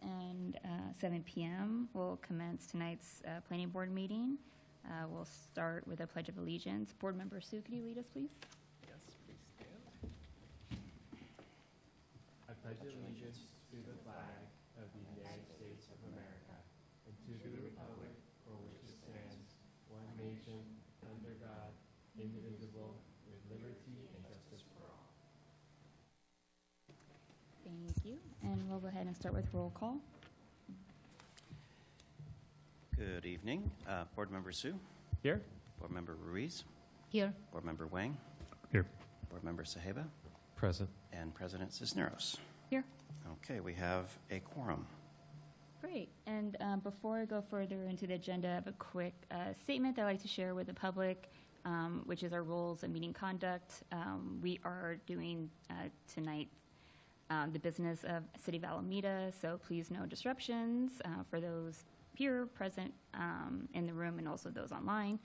and 7 p.m. We'll commence tonight's planning board meeting. We'll start with a Pledge of Allegiance. Board Member Sue, could you lead us, please? Yes, please stand. I pledge allegiance to the flag of the United States of America and to the republic for which it stands, one nation, under God, indivisible, with liberty and justice for all. Thank you. And we'll go ahead and start with roll call. Good evening. Board Member Sue. Here. Board Member Ruiz. Here. Board Member Wang. Here. Board Member Saheba. Present. And President Cisneros. Here. Okay, we have a quorum. Great. And before I go further into the agenda, I have a quick statement that I'd like to share with the public, which is our rules of meeting conduct. We are doing tonight the business of City of Alameda, so please no disruptions for those here present in the room and also those online.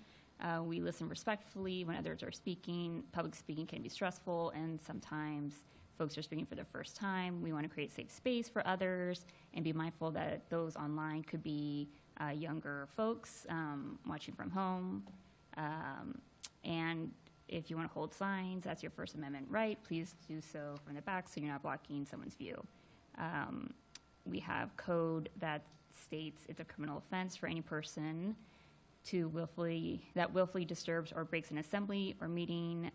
We listen respectfully when others are speaking. Public speaking can be stressful, and sometimes folks are speaking for the first time. We want to create safe space for others and be mindful that those online could be younger folks watching from home. And if you want to hold signs, that's your First Amendment right. Please do so from the back so you're not blocking someone's view. We have code that states it's a criminal offense for any person that willfully disturbs or breaks an assembly or meeting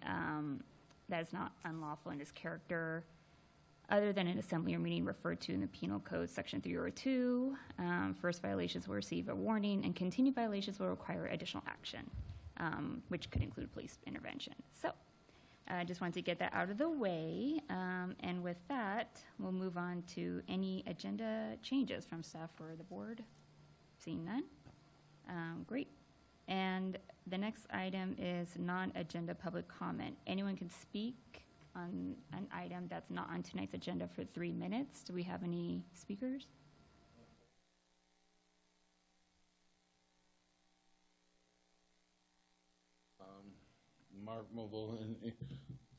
that is not unlawful in its character, other than an assembly or meeting referred to in the Penal Code Section 302. First violations will receive a warning, and continued violations will require additional action, which could include police intervention. So I just wanted to get that out of the way. And with that, we'll move on to any agenda changes from staff or the board. Seeing none. Great. And the next item is non-agenda public comment. Anyone can speak on an item that's not on tonight's agenda for 3 minutes. Do we have any speakers? Mark Mobile,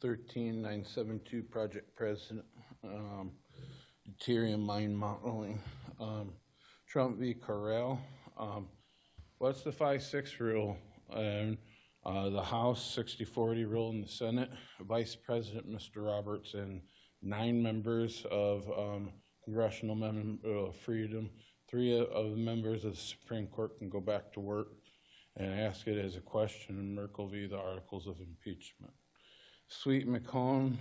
13972 Project President, Deuterium Mine Modeling. Trump v. Corral. What's the 5-6 rule? And the House 60-40 rule in the Senate. Vice President Mr. Roberts and 9 members of Congressional Freedom. 3 of the members of the Supreme Court can go back to work and ask it as a question in Merkel v. the Articles of Impeachment. Sweet McCone,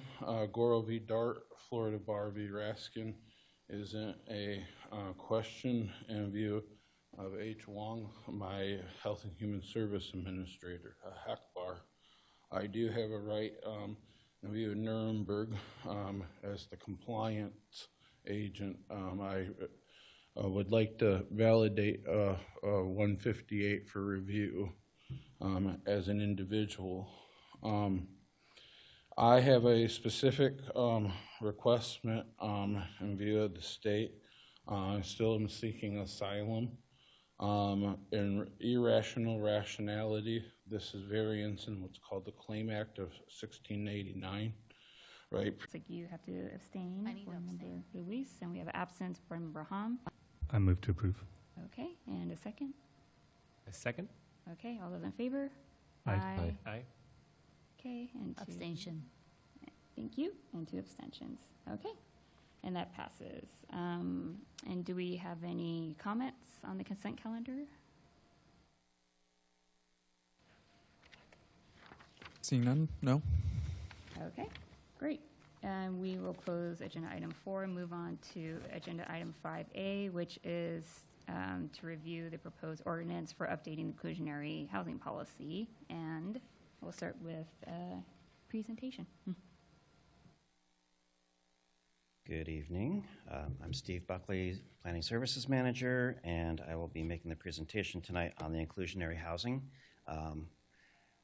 Goro v. Dart, Florida Bar v. Raskin is a question in view of H. Wong, my Health and Human Service Administrator, HACBAR. I do have a right in view of Nuremberg as the compliance agent. I would like to validate 158 for review as an individual. I have a specific request in view of the state. I still am seeking asylum. In irrational rationality, this is variance in what's called the Claim Act of 1689, right? It's like you have to abstain. I need to Board Member abstain. Ruiz, and we have an absent Board Member Ham. I move to approve. Okay, and a second. A second? Okay, all those in favor? Aye. Okay, and 2. Abstention. Thank you, and 2 abstentions. Okay, and that passes. And do we have any comments on the consent calendar? Seeing none? No? Okay, great. And we will close agenda item 4 and move on to agenda item 5A, which is to review the proposed ordinance for updating the inclusionary housing policy. And we'll start with a presentation. Good evening. I'm Steve Buckley, Planning Services Manager, and I will be making the presentation tonight on the inclusionary housing.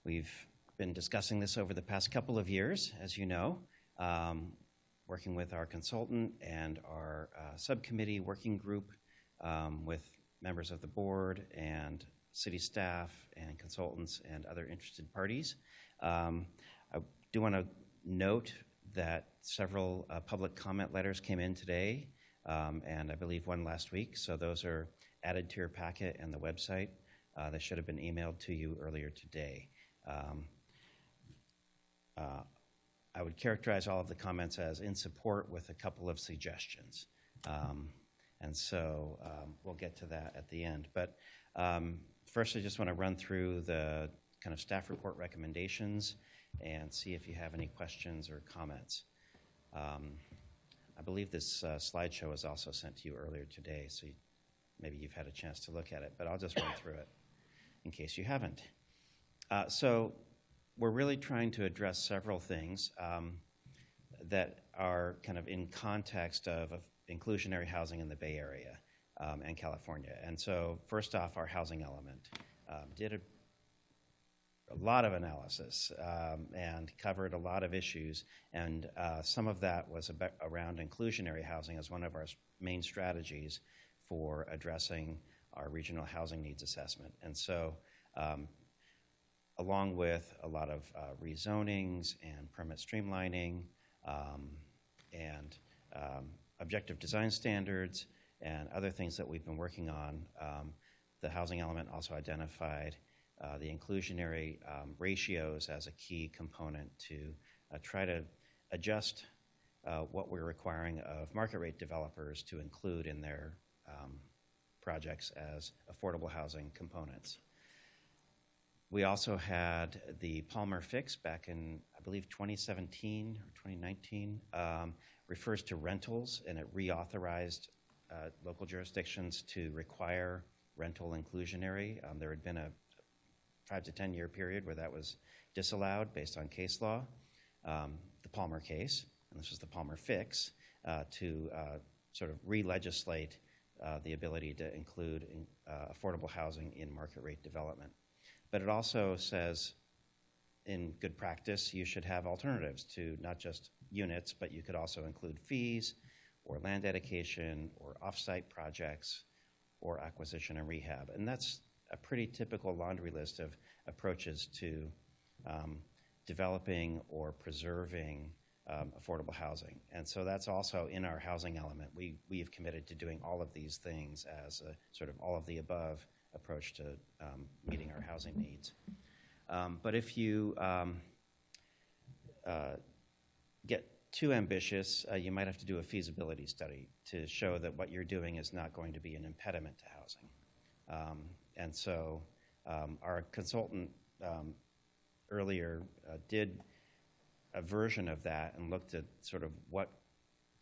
We've been discussing this over the past couple of years, as you know, working with our consultant and our subcommittee working group with members of the board and city staff and consultants and other interested parties. I do want to note that several public comment letters came in today and I believe one last week. So those are added to your packet and the website. They should have been emailed to you earlier today. I would characterize all of the comments as in support with a couple of suggestions. And so we'll get to that at the end. But first, I just want to run through the kind of staff report recommendations and see if you have any questions or comments. I believe this slideshow was also sent to you earlier today, so maybe you've had a chance to look at it, but I'll just run through it in case you haven't. So we're really trying to address several things that are kind of in context of inclusionary housing in the Bay Area and California. And so first off, our housing element did a lot of analysis and covered a lot of issues, and some of that was around inclusionary housing as one of our main strategies for addressing our regional housing needs assessment. And so along with a lot of rezonings and permit streamlining and objective design standards and other things that we've been working on, the housing element also identified the inclusionary ratios as a key component to try to adjust what we're requiring of market rate developers to include in their projects as affordable housing components. We also had the Palmer Fix back in, I believe, 2017 or 2019, refers to rentals, and it reauthorized local jurisdictions to require rental inclusionary. There had been a 5 to 10 year period where that was disallowed based on case law. The Palmer case, and this was the Palmer Fix, to sort of re-legislate the ability to include affordable housing in market rate development. But it also says, in good practice, you should have alternatives to not just units, but you could also include fees or land dedication or off-site projects or acquisition and rehab. And that's a pretty typical laundry list of approaches to developing or preserving affordable housing. And so that's also in our housing element. We have committed to doing all of these things as a sort of all of the above approach to meeting our housing needs. But if you get too ambitious, you might have to do a feasibility study to show that what you're doing is not going to be an impediment to housing. And so our consultant earlier did a version of that and looked at sort of what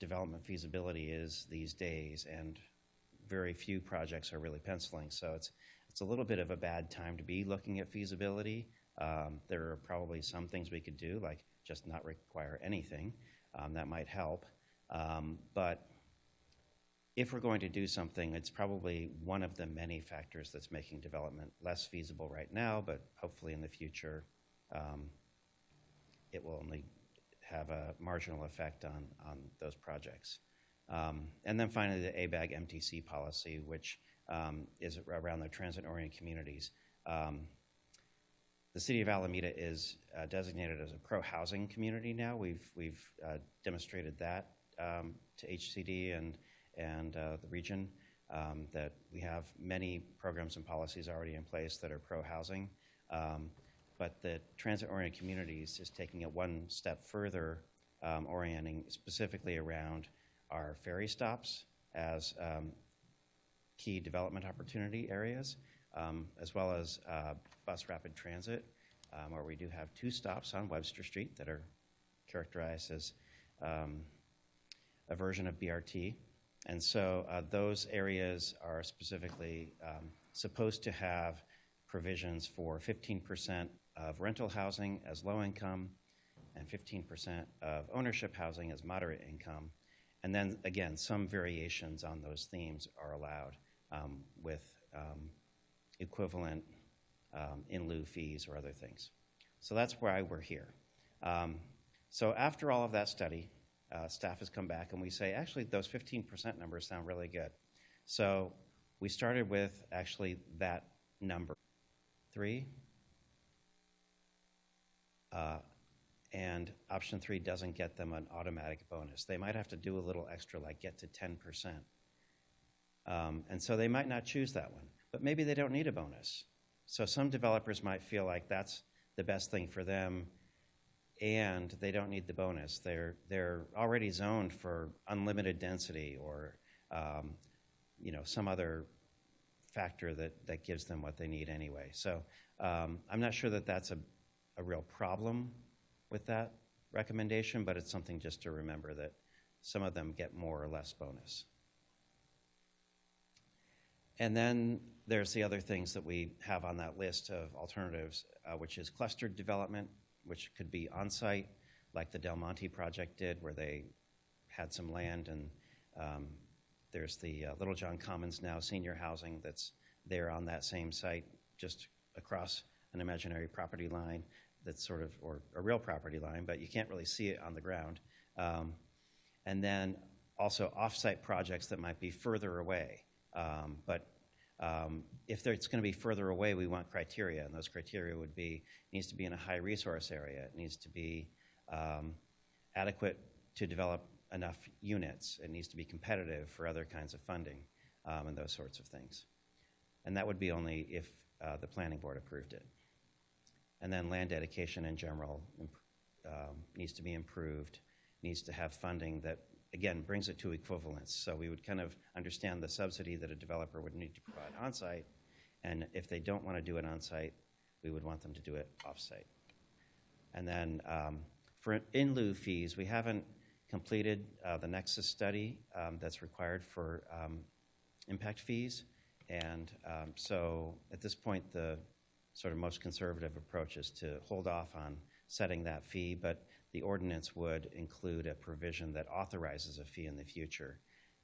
development feasibility is these days, and very few projects are really penciling. So it's a little bit of a bad time to be looking at feasibility. There are probably some things we could do, like just not require anything. That might help. But if we're going to do something, it's probably one of the many factors that's making development less feasible right now, but hopefully in the future it will only have a marginal effect on those projects. And then finally, the ABAG MTC policy, which is around the transit-oriented communities. The city of Alameda is designated as a pro-housing community now. We've demonstrated that to HCD and the region, that we have many programs and policies already in place that are pro-housing. But the transit-oriented communities is taking it one step further, orienting specifically around our ferry stops as key development opportunity areas, as well as bus rapid transit, where we do have 2 stops on Webster Street that are characterized as a version of BRT. And so those areas are specifically supposed to have provisions for 15% of rental housing as low income and 15% of ownership housing as moderate income. And then, again, some variations on those themes are allowed with equivalent in lieu fees or other things. So that's why we're here. So after all of that study, staff has come back and we say, actually, those 15% numbers sound really good. So we started with actually that number, 3. and option 3 doesn't get them an automatic bonus. They might have to do a little extra, like get to 10%. And so they might not choose that one, but maybe they don't need a bonus. So some developers might feel like that's the best thing for them, and they don't need the bonus. They're already zoned for unlimited density or some other factor that gives them what they need anyway. So I'm not sure that that's a real problem with that recommendation, but it's something just to remember that some of them get more or less bonus. And then there's the other things that we have on that list of alternatives, which is clustered development, which could be on-site, like the Del Monte project did, where they had some land, and there's the Littlejohn Commons now senior housing that's there on that same site, just across an imaginary property line that's sort of, or a real property line, but you can't really see it on the ground. And then also off-site projects that might be further away. But if it's going to be further away, we want criteria, and those criteria would be, it needs to be in a high resource area, it needs to be adequate to develop enough units, it needs to be competitive for other kinds of funding, and those sorts of things. And that would be only if the planning board approved it. And then land dedication in general needs to be improved, needs to have funding that, again, brings it to equivalence. So we would kind of understand the subsidy that a developer would need to provide on-site, and if they don't want to do it on-site, we would want them to do it off-site. And then for in lieu fees, we haven't completed the Nexus study that's required for impact fees, and so at this point, the sort of most conservative approach is to hold off on setting that fee, but the ordinance would include a provision that authorizes a fee in the future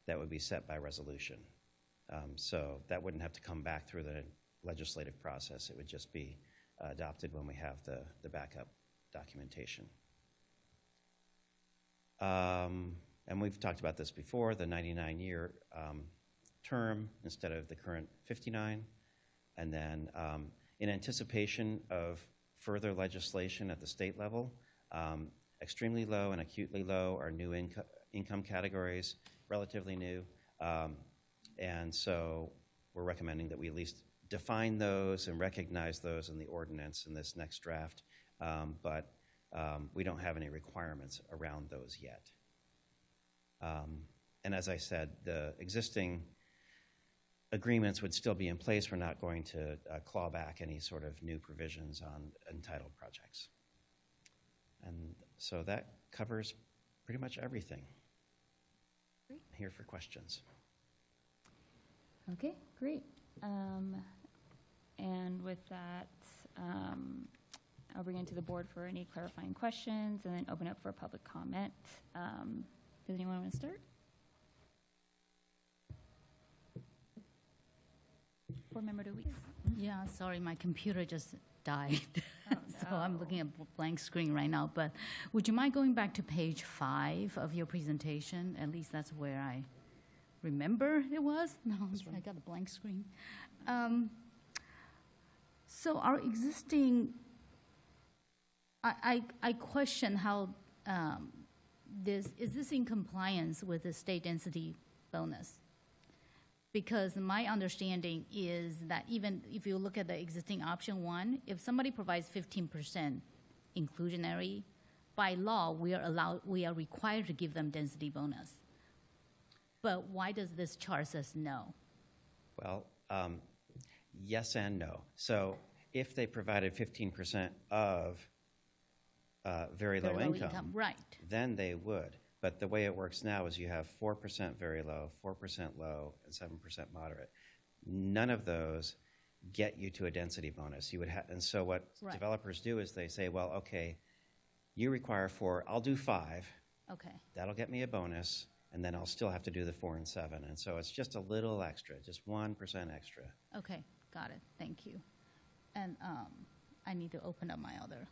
that would be set by resolution. So that wouldn't have to come back through the legislative process. It would just be adopted when we have the backup documentation. And we've talked about this before, the 99-year term instead of the current 59. And then in anticipation of further legislation at the state level, extremely low and acutely low are new income categories, relatively new. And so we're recommending that we at least define those and recognize those in the ordinance in this next draft, but we don't have any requirements around those yet. And as I said, the existing agreements would still be in place. We're not going to claw back any sort of new provisions on entitled projects. And so that covers pretty much everything. Great. I'm here for questions. Okay, great. And with that, I'll bring it to the board for any clarifying questions and then open up for public comment. Does anyone want to start? Board Member DeWeese. Yeah, sorry, my computer just died. Oh, So I'm looking at a blank screen right now. But would you mind going back to page 5 of your presentation? At least that's where I remember it was. No, I got a blank screen. So our existing, I question how is this in compliance with the state density bonus? Because my understanding is that even if you look at the existing option 1, if somebody provides 15% inclusionary, by law, we are required to give them density bonus. But why does this chart says no? Well, yes and no. So if they provided 15% of very low income, right? then they would. But the way it works now is you have 4% very low, 4% low, and 7% moderate. None of those get you to a density bonus. You would and so what Right. developers do is they say, well, okay, you require 4, I'll do 5. Okay. That'll get me a bonus, and then I'll still have to do the 4 and 7. And so it's just a little extra, just 1% extra. Okay, got it. Thank you. And I need to open up my other.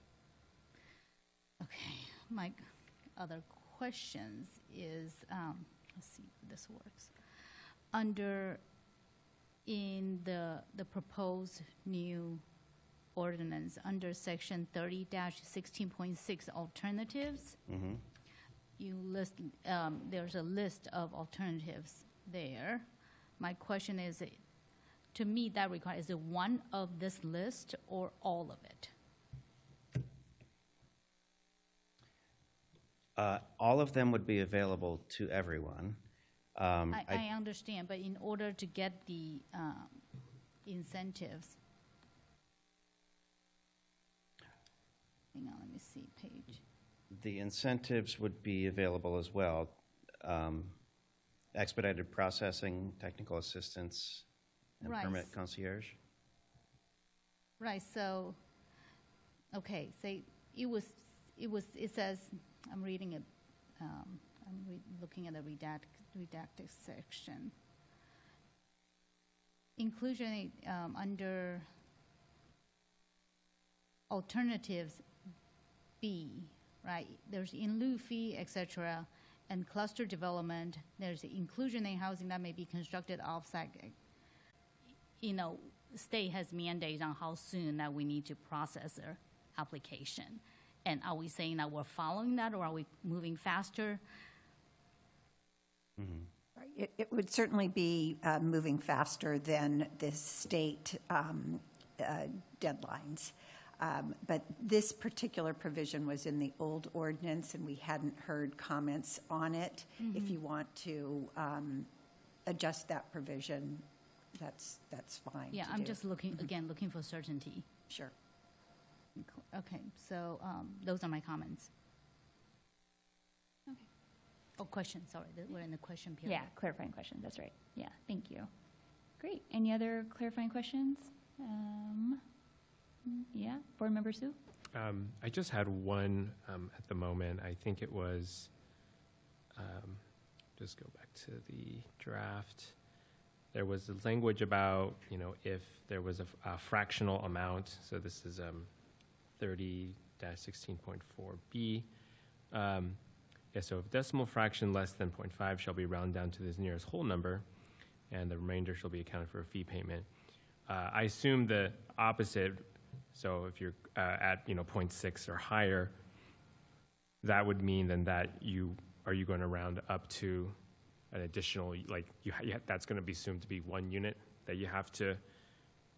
Okay, my other questions is, let's see if this works. In the proposed new ordinance, under section 30-16.6 alternatives, you list, there's a list of alternatives there. My question is, to meet that requirement, is it one of this list or all of it? All of them would be available to everyone. I understand, but in order to get the incentives, hang on, let me see, page. The incentives would be available as well. Expedited processing, technical assistance, and Right. permit concierge. Right, so, okay, say, it says, I'm reading it, looking at the redacted section. Inclusion, under alternatives B, right? There's in lieu fee, et cetera, and cluster development. There's inclusionary housing that may be constructed offsite. You know, state has mandates on how soon that we need to process their application. And are we saying that we're following that, or are we moving faster? It would certainly be moving faster than the state deadlines. But this particular provision was in the old ordinance, and we hadn't heard comments on it. If you want to adjust that provision, that's fine. Yeah, to I'm do. just looking, again, looking for certainty. Sure. Okay, so those are my comments. Okay. Oh, question, sorry, we're in the question period. Yeah, clarifying questions, that's right. Yeah, thank you. Great. Any other clarifying questions? Yeah, Board Member Sue? I just had one at the moment. I think it was, just go back to the draft. There was the language about, you know, if there was a fractional amount, so this is 30-16.4B. Yeah, so if decimal fraction less than 0.5 shall be rounded down to the nearest whole number, and the remainder shall be accounted for a fee payment. I assume the opposite, so if you're at, you know, 0.6 or higher, that would mean then that are you going to round up to an additional, like, that's going to be assumed to be 1 unit that you have to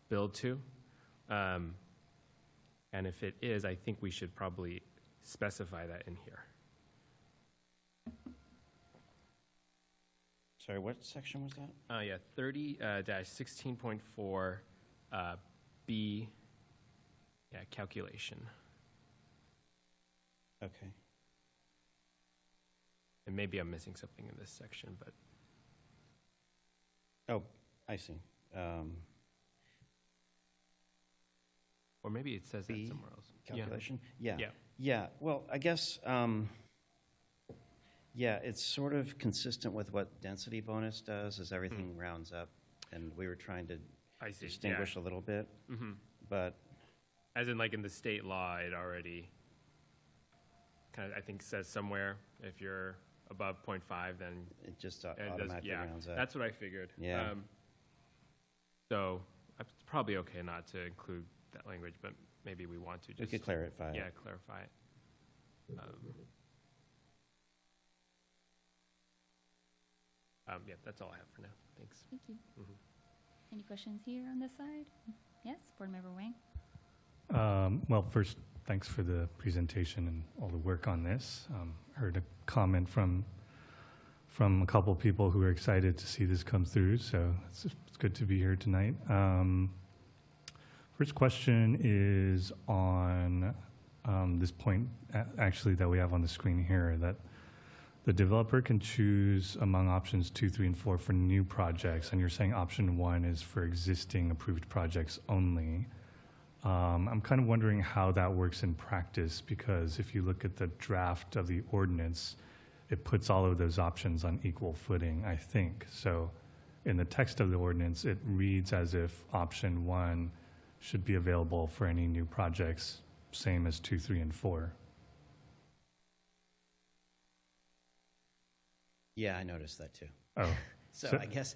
build to? And if it is, I think we should probably specify that in here. Sorry, what section was that? Yeah, 30-16.4 B, yeah, calculation. Okay. And maybe I'm missing something in this section, but Oh, I see. or maybe it says that B, somewhere else. Calculation? Yeah. Yeah. Yeah, well, I guess, yeah, it's sort of consistent with what density bonus does, is everything rounds up, and we were trying to I see. distinguish a little bit, Mm-hmm. but, As in, like in the state law, it already kind of, I think, says somewhere if you're above 0.5, then it just it does. automatically Yeah, rounds up. that's what I figured. Yeah. So it's probably okay not to include that language, but maybe we want to just. We could clarify Yeah, it. clarify it. Yeah, that's all I have for now. Thanks. Thank you. Any questions here on this side? Yes, Board Member Wang? Well, first, thanks for the presentation and all the work on this. Heard a comment from a couple people who are excited to see this come through, so it's good to be here tonight. First question is on this point, actually, that we have on the screen here, that the developer can choose among options 2, 3, and 4 for new projects, and you're saying option 1 is for existing approved projects only. I'm kind of wondering how that works in practice, because if you look at the draft of the ordinance, it puts all of those options on equal footing, I think. So in the text of the ordinance, it reads as if option 1 should be available for any new projects, same as 2, 3, and 4. Yeah, I noticed that too. Oh, So So- I guess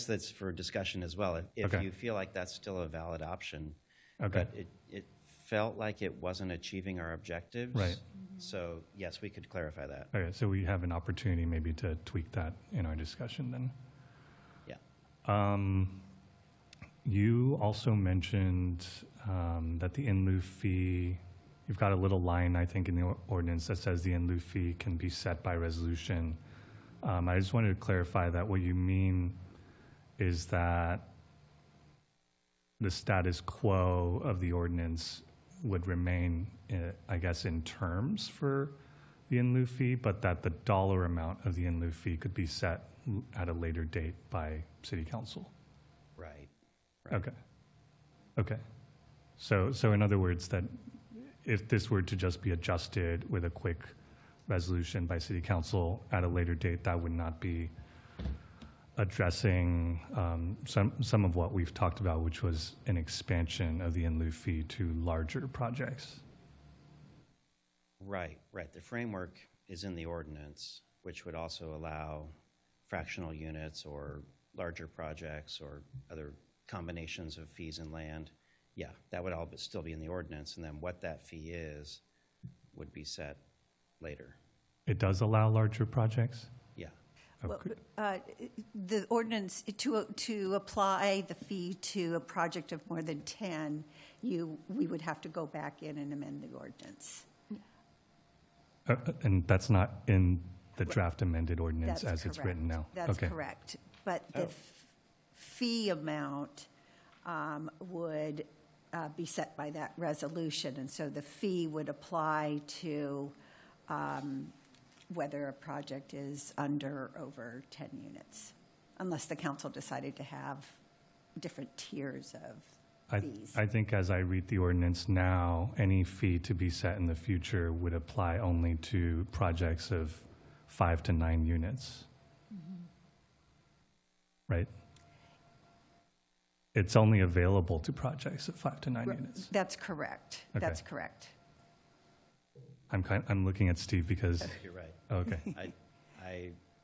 that's for discussion as well. If Okay. you feel like that's still a valid option, Okay. But it felt like it wasn't achieving our objectives. Right. So, yes, we could clarify that. Okay, so we have an opportunity maybe to tweak that in our discussion then. Yeah. You also mentioned that the in lieu fee, you've got a little line, I think, in the ordinance that says the in lieu fee can be set by resolution. I just wanted to clarify that what you mean is that the status quo of the ordinance would remain, I guess, in terms for the in lieu fee, but that the dollar amount of the in lieu fee could be set at a later date by city council. Right. Okay. Okay. So in other words, that if this were to just be adjusted with a quick resolution by city council at a later date, that would not be addressing some of what we've talked about, which was an expansion of the in lieu fee to larger projects. Right, right. The framework is in the ordinance, which would also allow fractional units or larger projects or other combinations of fees and land. Yeah, that would all still be in the ordinance, and then what that fee is would be set later. It does allow larger projects? Yeah. Well, the ordinance, to apply the fee to a project of more than 10, we would have to go back in and amend the ordinance. And that's not in the draft amended ordinance That's as it's correct. written now? That's Okay. correct. But the fee amount would be set by that resolution, and so the fee would apply to whether a project is under or over 10 units, unless the council decided to have different tiers of fees. I think as I read the ordinance now, any fee to be set in the future would apply only to projects of 5 to 9 units. Right? It's only available to projects of 5 to 9 units. That's correct. Okay. That's correct. I'm looking at Steve because, You're right. okay.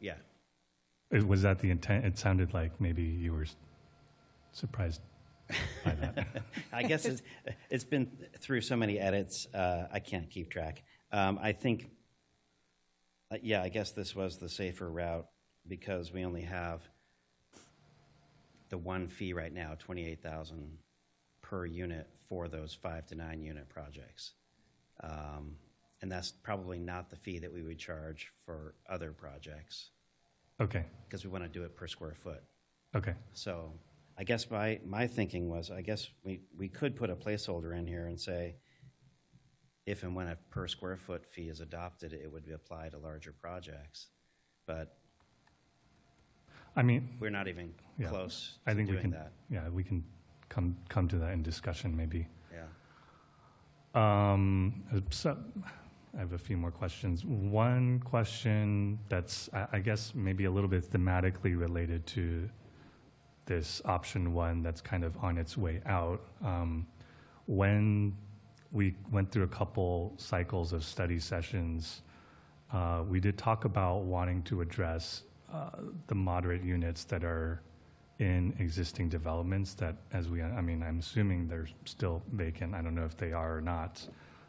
Yeah. Was that the intent? It sounded like maybe you were surprised by that. I guess it's been through so many edits, I can't keep track. I think, yeah, I guess this was the safer route because we only have the one fee right now, $28,000 per unit for those 5 to 9 unit projects. And that's probably not the fee that we would charge for other projects Okay, because we want to do it per square foot. okay. So I guess my thinking was, I guess we could put a placeholder in here and say, if and when a per square foot fee is adopted, it would apply to larger projects. But I mean, we're not even yeah, close I to think we doing can, that. yeah, we can come to that in discussion maybe. Yeah. So I have a few more questions. One question that's, I guess, maybe a little bit thematically related to this option one that's kind of on its way out. When we went through a couple cycles of study sessions, we did talk about wanting to address the moderate units that are in existing developments that, I mean, I'm assuming they're still vacant. I don't know if they are or not.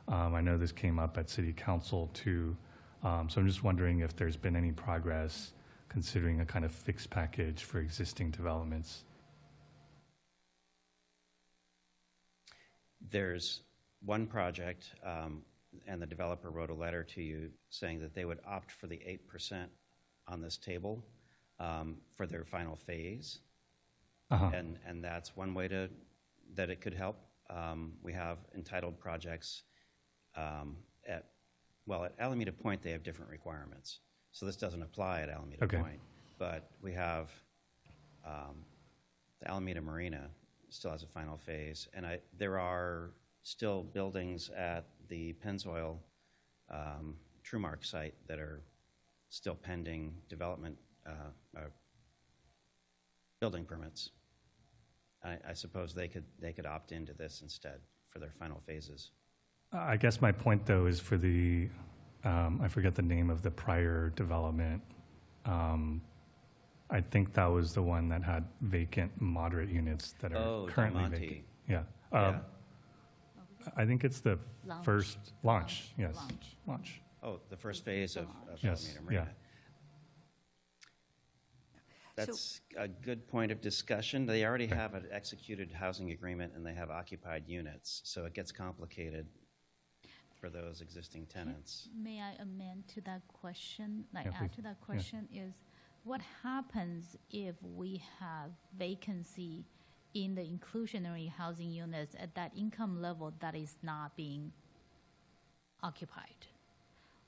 I know this came up at City Council too. So I'm just wondering if there's been any progress considering a kind of fixed package for existing developments. There's one project, and the developer wrote a letter to you saying that they would opt for the 8% on this table for their final phase. Uh-huh. And that's one way that it could help. We have entitled projects at Alameda Point, they have different requirements. So this doesn't apply at Alameda Okay. Point. But we have the Alameda Marina still has a final phase. And there are still buildings at the Pennzoil TrueMark site that are still pending development building permits. I suppose they could opt into this instead for their final phases. I guess my point, though, is for the, I forget the name of the prior development. I think that was the one that had vacant moderate units that are Oh, currently Del Monte. vacant. Yeah. Yeah. I think it's the Launch. first launch, yes, Launch. launch. Oh, the first phase of Yes, Alameda Marina. yeah. That's a good point of discussion. They already have an executed housing agreement and they have occupied units, so it gets complicated for those existing tenants. May I amend to that question? Like, Yeah, add please. to that question is, what happens if we have vacancy in the inclusionary housing units at that income level that is not being occupied?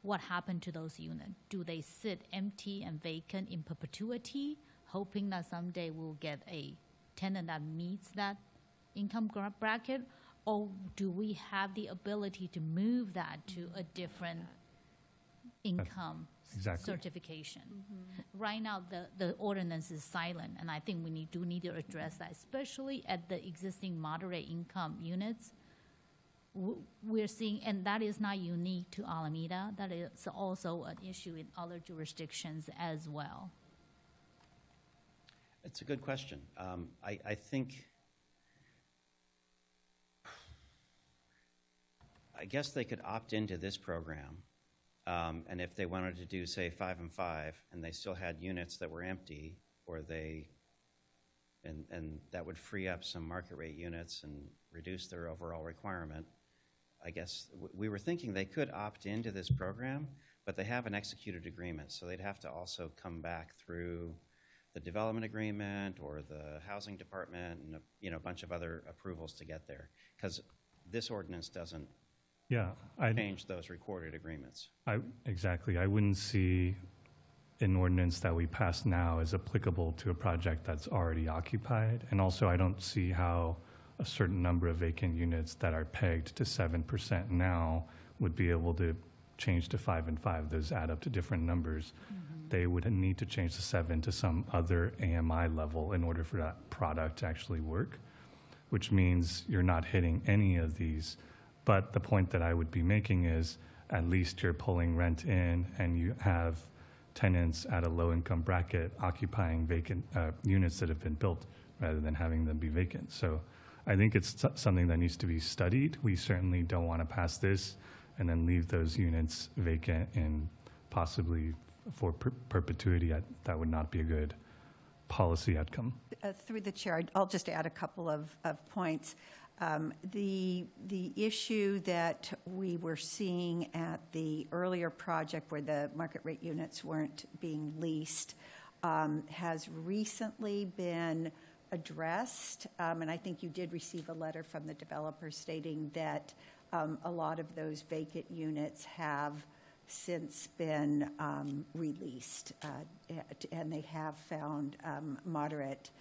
What happened to those units? Do they sit empty and vacant in perpetuity, hoping that someday we'll get a tenant that meets that income bracket? Or do we have the ability to move that to a different income Exactly. certification? Right now, the ordinance is silent, and I think we do need to address that, especially at the existing moderate income units. We're seeing, and that is not unique to Alameda, that is also an issue in other jurisdictions as well. It's a good question. I think, I guess they could opt into this program, and if they wanted to do, say, 5 and 5, and they still had units that were empty, or and that would free up some market rate units and reduce their overall requirement. I guess we were thinking they could opt into this program, but they have an executed agreement, so they'd have to also come back through the development agreement or the housing department and a bunch of other approvals to get there, because this ordinance doesn't Yeah, change those recorded agreements. exactly. I wouldn't see an ordinance that we pass now as applicable to a project that's already occupied. And also, I don't see how a certain number of vacant units that are pegged to 7% now would be able to change to 5 and 5. Those add up to different numbers. They would need to change the 7 to some other AMI level in order for that product to actually work, which means you're not hitting any of these. But the point that I would be making is at least you're pulling rent in and you have tenants at a low income bracket occupying vacant units that have been built rather than having them be vacant. So I think it's something that needs to be studied. We certainly don't want to pass this and then leave those units vacant and possibly for perpetuity. That would not be a good policy outcome. Through the chair, I'll just add a couple of points. The issue that we were seeing at the earlier project where the market rate units weren't being leased has recently been addressed, and I think you did receive a letter from the developer stating that a lot of those vacant units have since been released, and they have found moderate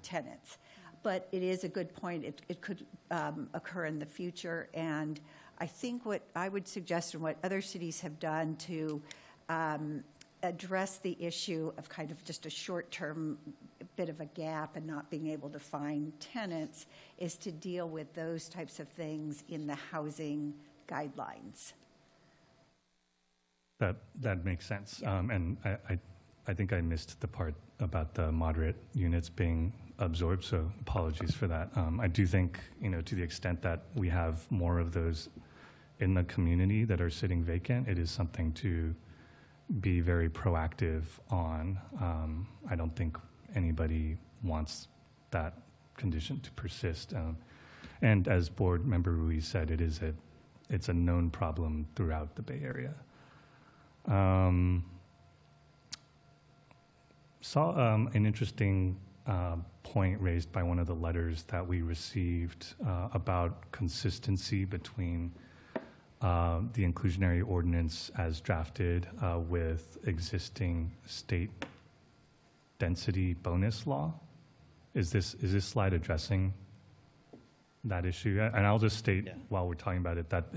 tenants. But it is a good point. It could occur in the future, and I think what I would suggest and what other cities have done to address the issue of kind of just a short-term bit of a gap and not being able to find tenants is to deal with those types of things in the housing guidelines. That makes sense. And I think I missed the part about the moderate units being absorbed, so apologies for that. I do think, to the extent that we have more of those in the community that are sitting vacant, it is something to be very proactive on. I don't think anybody wants that condition to persist. And as Board Member Ruiz said, it's a known problem throughout the Bay Area. Saw an interesting point raised by one of the letters that we received about consistency between the inclusionary ordinance as drafted with existing state density bonus law. Is this slide addressing that issue? And I'll just state while we're talking about it that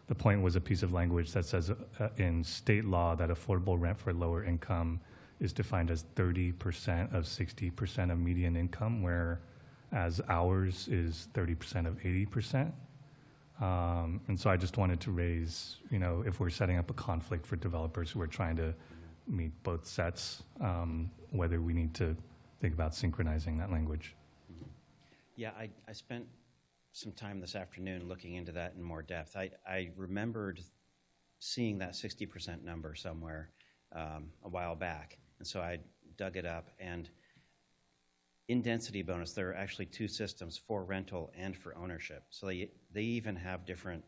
the point was a piece of language that says in state law that affordable rent for lower income is defined as 30% of 60% of median income, whereas ours is 30% of 80%. And so I just wanted to raise, if we're setting up a conflict for developers who are trying to meet both sets, whether we need to think about synchronizing that language. Yeah, I spent some time this afternoon looking into that in more depth. I remembered seeing that 60% number somewhere a while back, and so I dug it up. And in density bonus, there are actually two systems, for rental and for ownership. So they even have different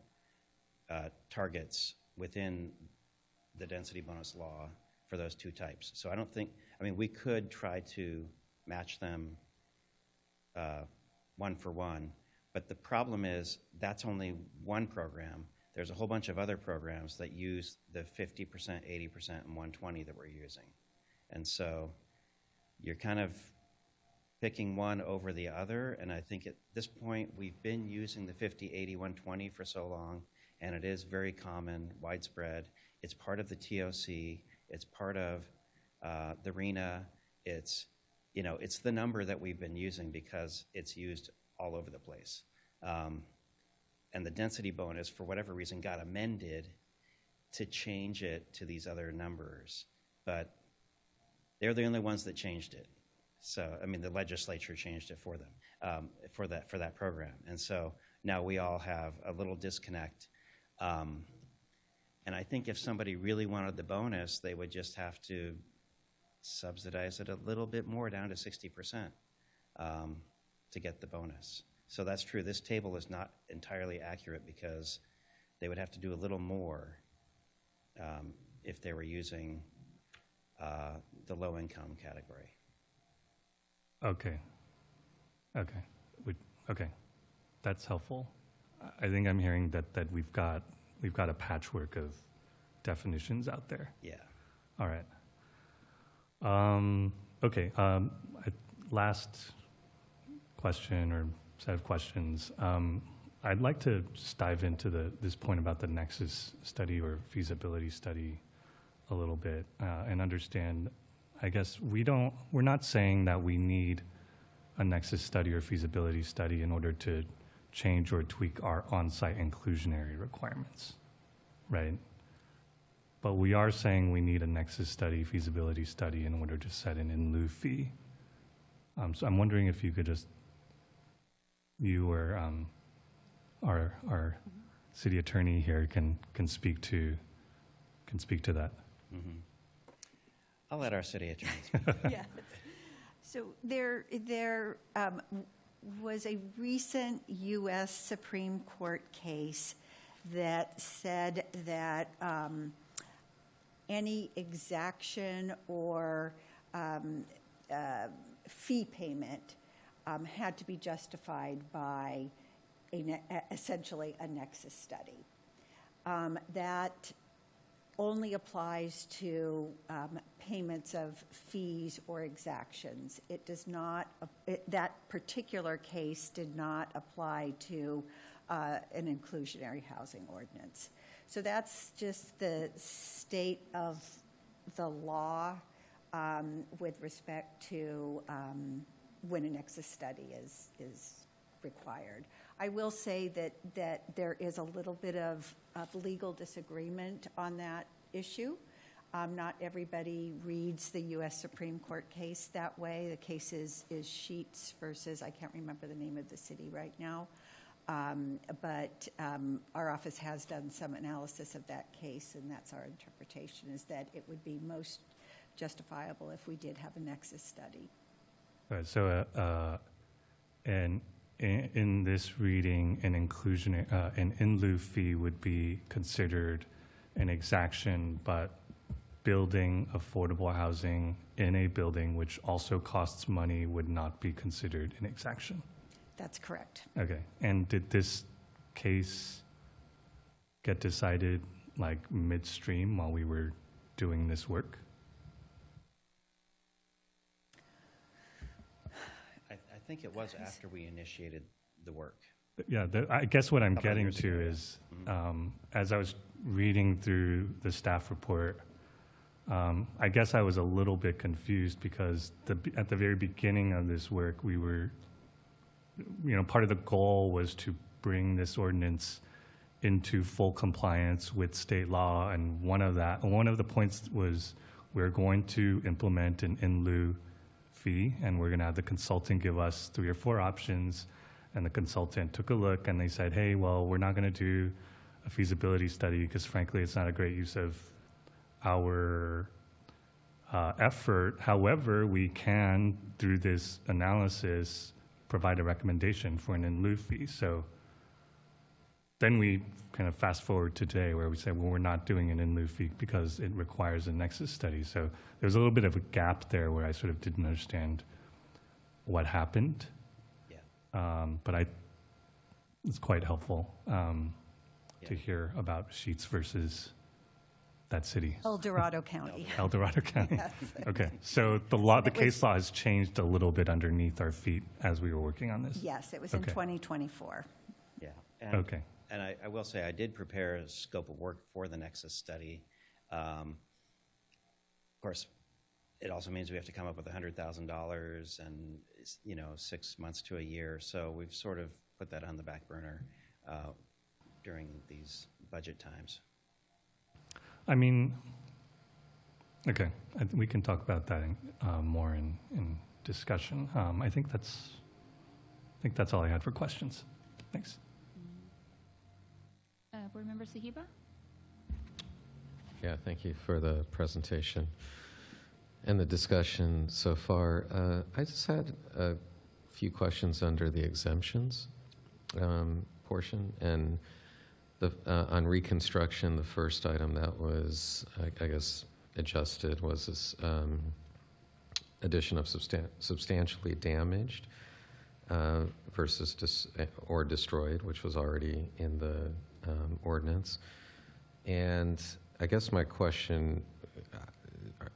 targets within the density bonus law for those two types. So I don't think, I mean, we could try to match them one for one, but the problem is that's only one program. There's a whole bunch of other programs that use the 50%, 80%, and 120 that we're using. And so you're kind of picking one over the other, and I think at this point we've been using the 50, 80, 120 for so long, and it is very common, widespread. It's part of the TOC. It's part of the RENA. It's, you know, it's the number that we've been using because it's used all over the place. And the density bonus, for whatever reason, got amended to change it to these other numbers. But they're the only ones that changed it. So, I mean, the legislature changed it for them, for that program. And so now we all have a little disconnect. And I think if somebody really wanted the bonus, they would just have to subsidize it a little bit more, down to 60%, to get the bonus. So that's true. This table is not entirely accurate because they would have to do a little more if they were using the low-income category. Okay. Okay. That's helpful. I think I'm hearing that we've got a patchwork of definitions out there. Yeah. All right. Okay. Last question or set of questions. I'd like to just dive into this point about the nexus study or feasibility study a little bit and understand. I guess we're not saying that we need a nexus study or feasibility study in order to change or tweak our on-site inclusionary requirements, right? But we are saying we need a nexus study, feasibility study in order to set an in lieu fee. So I'm wondering if you could just, you or our city attorney here can speak to that. Mm-hmm. I'll let our city attorney speak. Yes. So there was a recent U.S. Supreme Court case that said that any exaction or fee payment had to be justified by essentially a nexus study. That only applies to payments of fees or exactions. It does not, that particular case did not apply to an inclusionary housing ordinance. So that's just the state of the law with respect to when a nexus study is required. I will say that there is a little bit of legal disagreement on that issue. Not everybody reads the U.S. Supreme Court case that way. The case is Sheets versus, I can't remember the name of the city right now, but our office has done some analysis of that case, and that's our interpretation, is that it would be most justifiable if we did have a nexus study. Right, so in this reading, an in lieu fee would be considered an exaction, but building affordable housing in a building which also costs money would not be considered an exaction. That's correct. Okay, and did this case get decided like midstream while we were doing this work? I think it was after we initiated the work. Yeah, I guess what I'm Couple getting years to ago, yeah. is, as I was reading through the staff report, I guess I was a little bit confused because at the very beginning of this work, we were, part of the goal was to bring this ordinance into full compliance with state law, and one of the points was we're going to implement an in lieu fee, and we're going to have the consultant give us 3 or 4 options, and the consultant took a look and they said, hey, well, we're not going to do a feasibility study because frankly, it's not a great use of our effort. However, we can, through this analysis, provide a recommendation for an in lieu fee. So then we kind of fast forward to today where we say, well, we're not doing an in lieu fee because it requires a nexus study. So there's a little bit of a gap there where I sort of didn't understand what happened. Yeah. But it's quite helpful to hear about Sheets versus that city. El Dorado County. El Dorado County. Yes. Okay, so the case law has changed a little bit underneath our feet as we were working on this. Yes, it was in Okay. 2024. Yeah. And, Okay. And I will say, I did prepare a scope of work for the Nexus study. Of course, it also means we have to come up with $100,000 and, 6 months to a year. So we've sort of put that on the back burner during these budget times. I mean, okay, we can talk about that more in discussion. I think that's all I had for questions. Thanks. Board Member Sahiba? Yeah, thank you for the presentation and the discussion so far. I just had a few questions under the exemptions portion, and on reconstruction, the first item that was, I guess, adjusted was this addition of substantially damaged versus or destroyed, which was already in the ordinance. And I guess my question,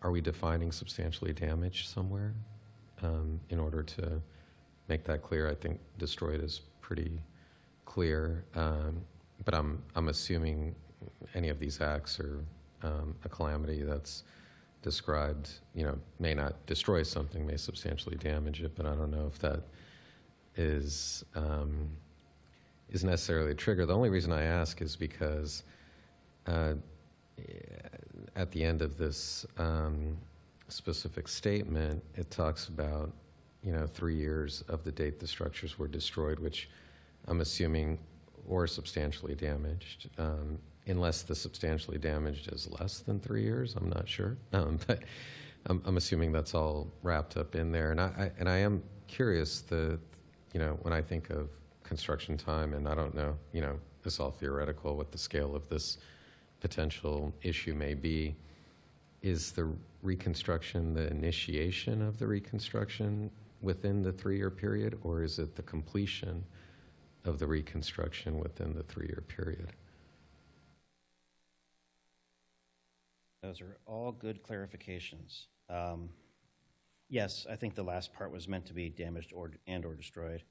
are we defining substantially damaged somewhere in order to make that clear? I think destroyed is pretty clear. But I'm assuming any of these acts are a calamity that's described, may not destroy something, may substantially damage it, but I don't know if that is necessarily a trigger. The only reason I ask is because at the end of this specific statement, it talks about, 3 years of the date the structures were destroyed, which I'm assuming or substantially damaged, unless the substantially damaged is less than 3 years. I'm not sure, but I'm assuming that's all wrapped up in there. And I am curious. When I think of construction time, and I don't know, this is all theoretical, what the scale of this potential issue may be. Is the reconstruction the initiation of the reconstruction within the 3-year period, or is it the completion of the reconstruction within the 3-year period? Those are all good clarifications. Yes, I think the last part was meant to be damaged or destroyed,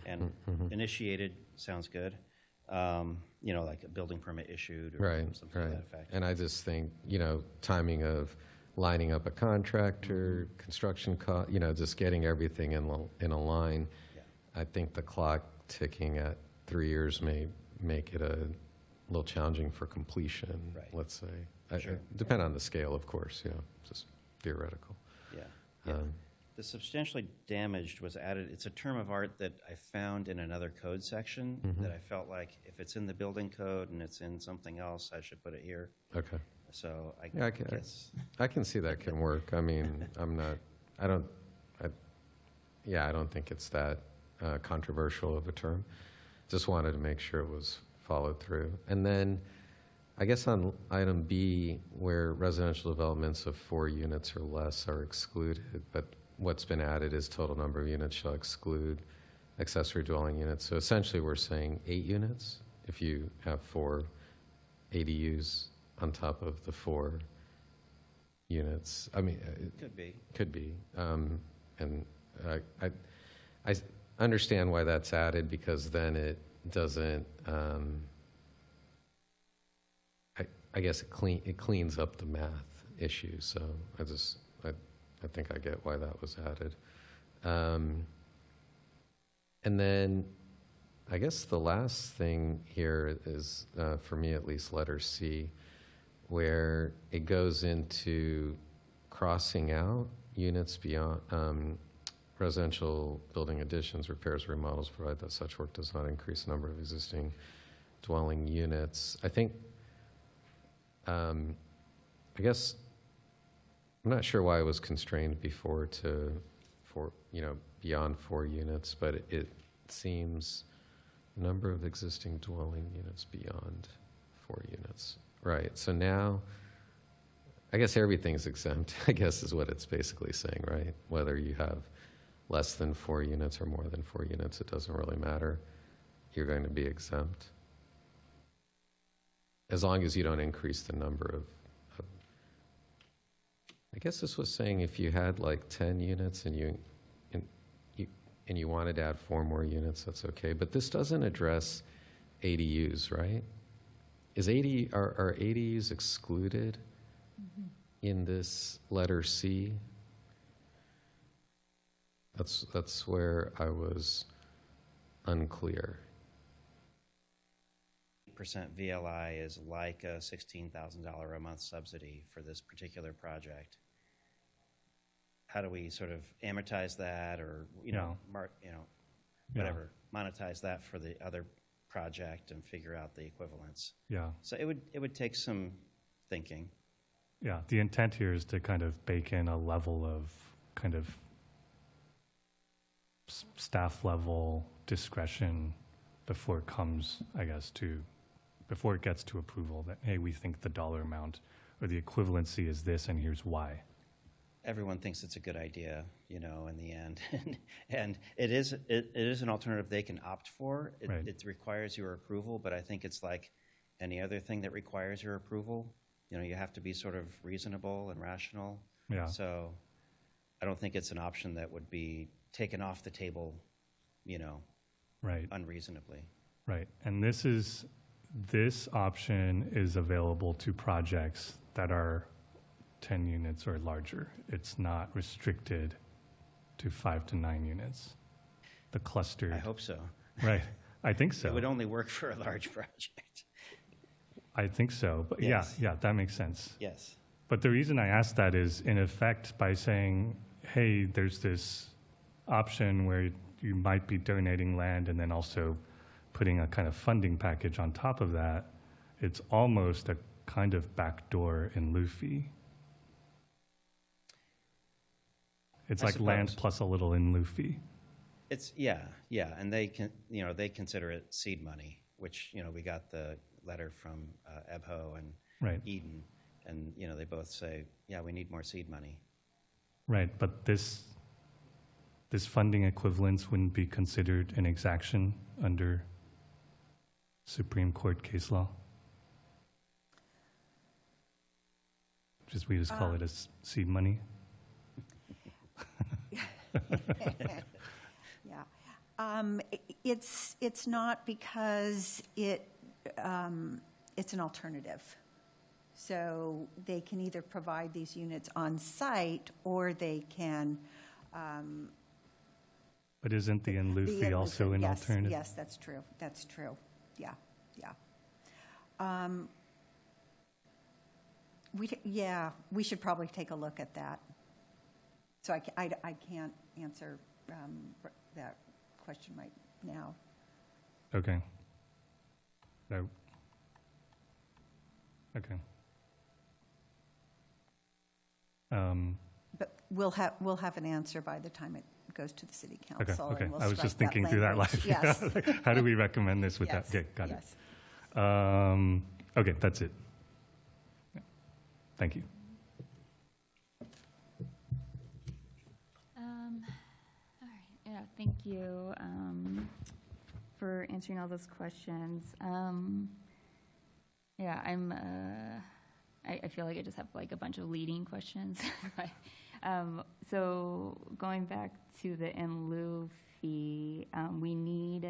and initiated sounds good. Like a building permit issued or something to that effect. And I just think, timing of lining up a contractor, construction cost, just getting everything in a line. Yeah. I think the clock ticking at 3 years may make it a little challenging for completion, Right. let's say. Sure. Depend on the scale, of course, just theoretical. Yeah. The substantially damaged was added. It's a term of art that I found in another code section that I felt like if it's in the building code and it's in something else, I should put it here. Okay. So I guess. I can see that can work. I mean, I don't think it's that controversial of a term. Just wanted to make sure it was followed through. And then I guess on item B, where residential developments of 4 units or less are excluded, but what's been added is total number of units shall exclude accessory dwelling units. So essentially we're saying 8 units if you have 4 ADUs on top of the 4 units. I mean, it could be. And I understand why that's added, because then it doesn't, I guess it cleans up the math issue. So I think I get why that was added. And then I guess the last thing here is, for me at least, letter C, where it goes into crossing out units beyond residential building additions, repairs, remodels, provided that such work does not increase the number of existing dwelling units. I think, I guess, I'm not sure why I was constrained before beyond 4 units, but it seems number of existing dwelling units beyond 4 units. Right, so now, I guess everything's exempt, I guess is what it's basically saying, right? Whether you have less than 4 units or more than 4 units, it doesn't really matter. You're going to be exempt. As long as you don't increase the number of I guess this was saying if you had like 10 units and you wanted to add 4 more units, that's okay. But this doesn't address ADUs, right? Are ADUs excluded in this letter C? That's where I was unclear. Percent VLI is like a $16,000 a month subsidy for this particular project. How do we sort of amortize that, or whatever, monetize that for the other project and figure out the equivalence? Yeah. So it would take some thinking. Yeah, the intent here is to kind of bake in a level of kind of staff level discretion before it comes, I guess, before it gets to approval, that, hey, we think the dollar amount or the equivalency is this, and here's why. Everyone thinks it's a good idea, in the end. And it is an alternative they can opt for. Right. It requires your approval, but I think it's like any other thing that requires your approval. You have to be sort of reasonable and rational. Yeah. So I don't think it's an option that would be taken off the table, Right. unreasonably. Right. And this option is available to projects that are 10 units or larger. It's not restricted to 5 to 9 units. The clustered. I hope so. Right. I think so. It would only work for a large project. I think so. But Yes. yeah, that makes sense. Yes. But the reason I asked that is, in effect, by saying, hey, there's this option where you might be donating land and then also putting a kind of funding package on top of that, it's almost a kind of backdoor in lieu fee. It's I like land suppose. plus a little in lieu fee. It's and they can they consider it seed money, which we got the letter from EBHO and Right. Eden, and they both say, yeah, we need more seed money. Right, but this funding equivalence wouldn't be considered an exaction under Supreme Court case law. We just call it as seed money. Yeah. It's not because it's an alternative. So they can either provide these units on site or they can. But isn't the in lieu fee also an alternative? Yes, that's true. That's true. Yeah. We should probably take a look at that. So I can't answer that question right now. Okay. No. Okay. But we'll have an answer by the time it goes to the city council. Okay. And we'll I was just strike that thinking through that language. live. Yes. How do we recommend this with Yes. that? Okay, got Yes. it. Okay, that's it. Yeah. Thank you. All right, yeah, thank you for answering all those questions. Yeah, I feel like I just have like a bunch of leading questions. So going back to the in lieu fee, we need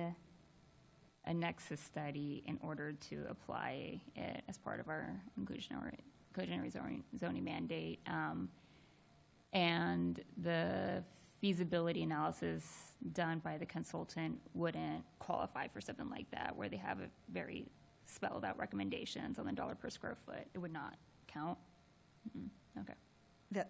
a nexus study in order to apply it as part of our inclusionary zoning mandate. And the feasibility analysis done by the consultant wouldn't qualify for something like that, where they have a very spelled out recommendations on the dollar per square foot. It would not count. Okay.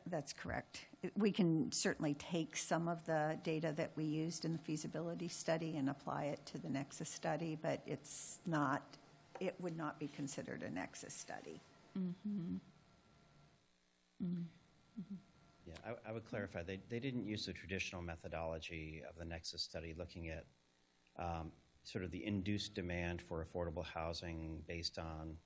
That's correct. We can certainly take some of the data that we used in the feasibility study and apply it to the Nexus study, but it's not, it would not be considered a Nexus study. Yeah, I would clarify, they didn't use the traditional methodology of the Nexus study looking at sort of the induced demand for affordable housing based on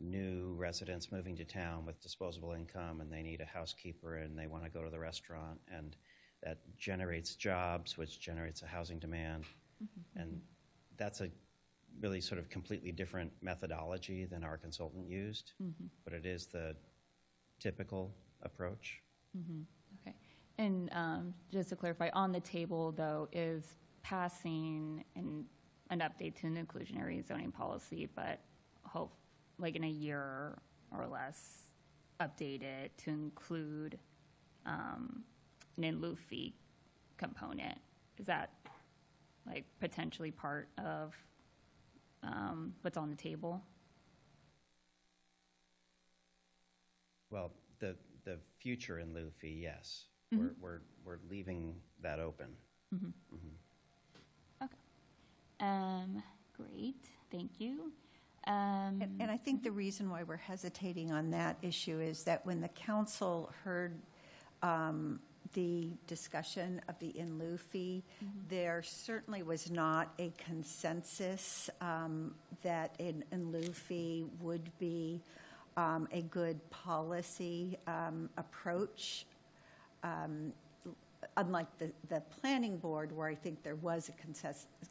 new residents moving to town with disposable income, and they need a housekeeper and they want to go to the restaurant, and that generates jobs, which generates a housing demand. And that's a really sort of completely different methodology than our consultant used, but it is the typical approach. Okay. And just to clarify, on the table, though, is passing an update to an inclusionary zoning policy, but hope, like in a year or less, update it to include an in-lieu fee component. Is that like potentially part of what's on the table? Well, the future in lieu fee, yes. We're leaving that open. Okay. Great. Thank you. And I think the reason why we're hesitating on that issue is that when the council heard the discussion of the in lieu fee, there certainly was not a consensus that an in lieu fee would be a good policy approach, unlike the planning board, where I think there was a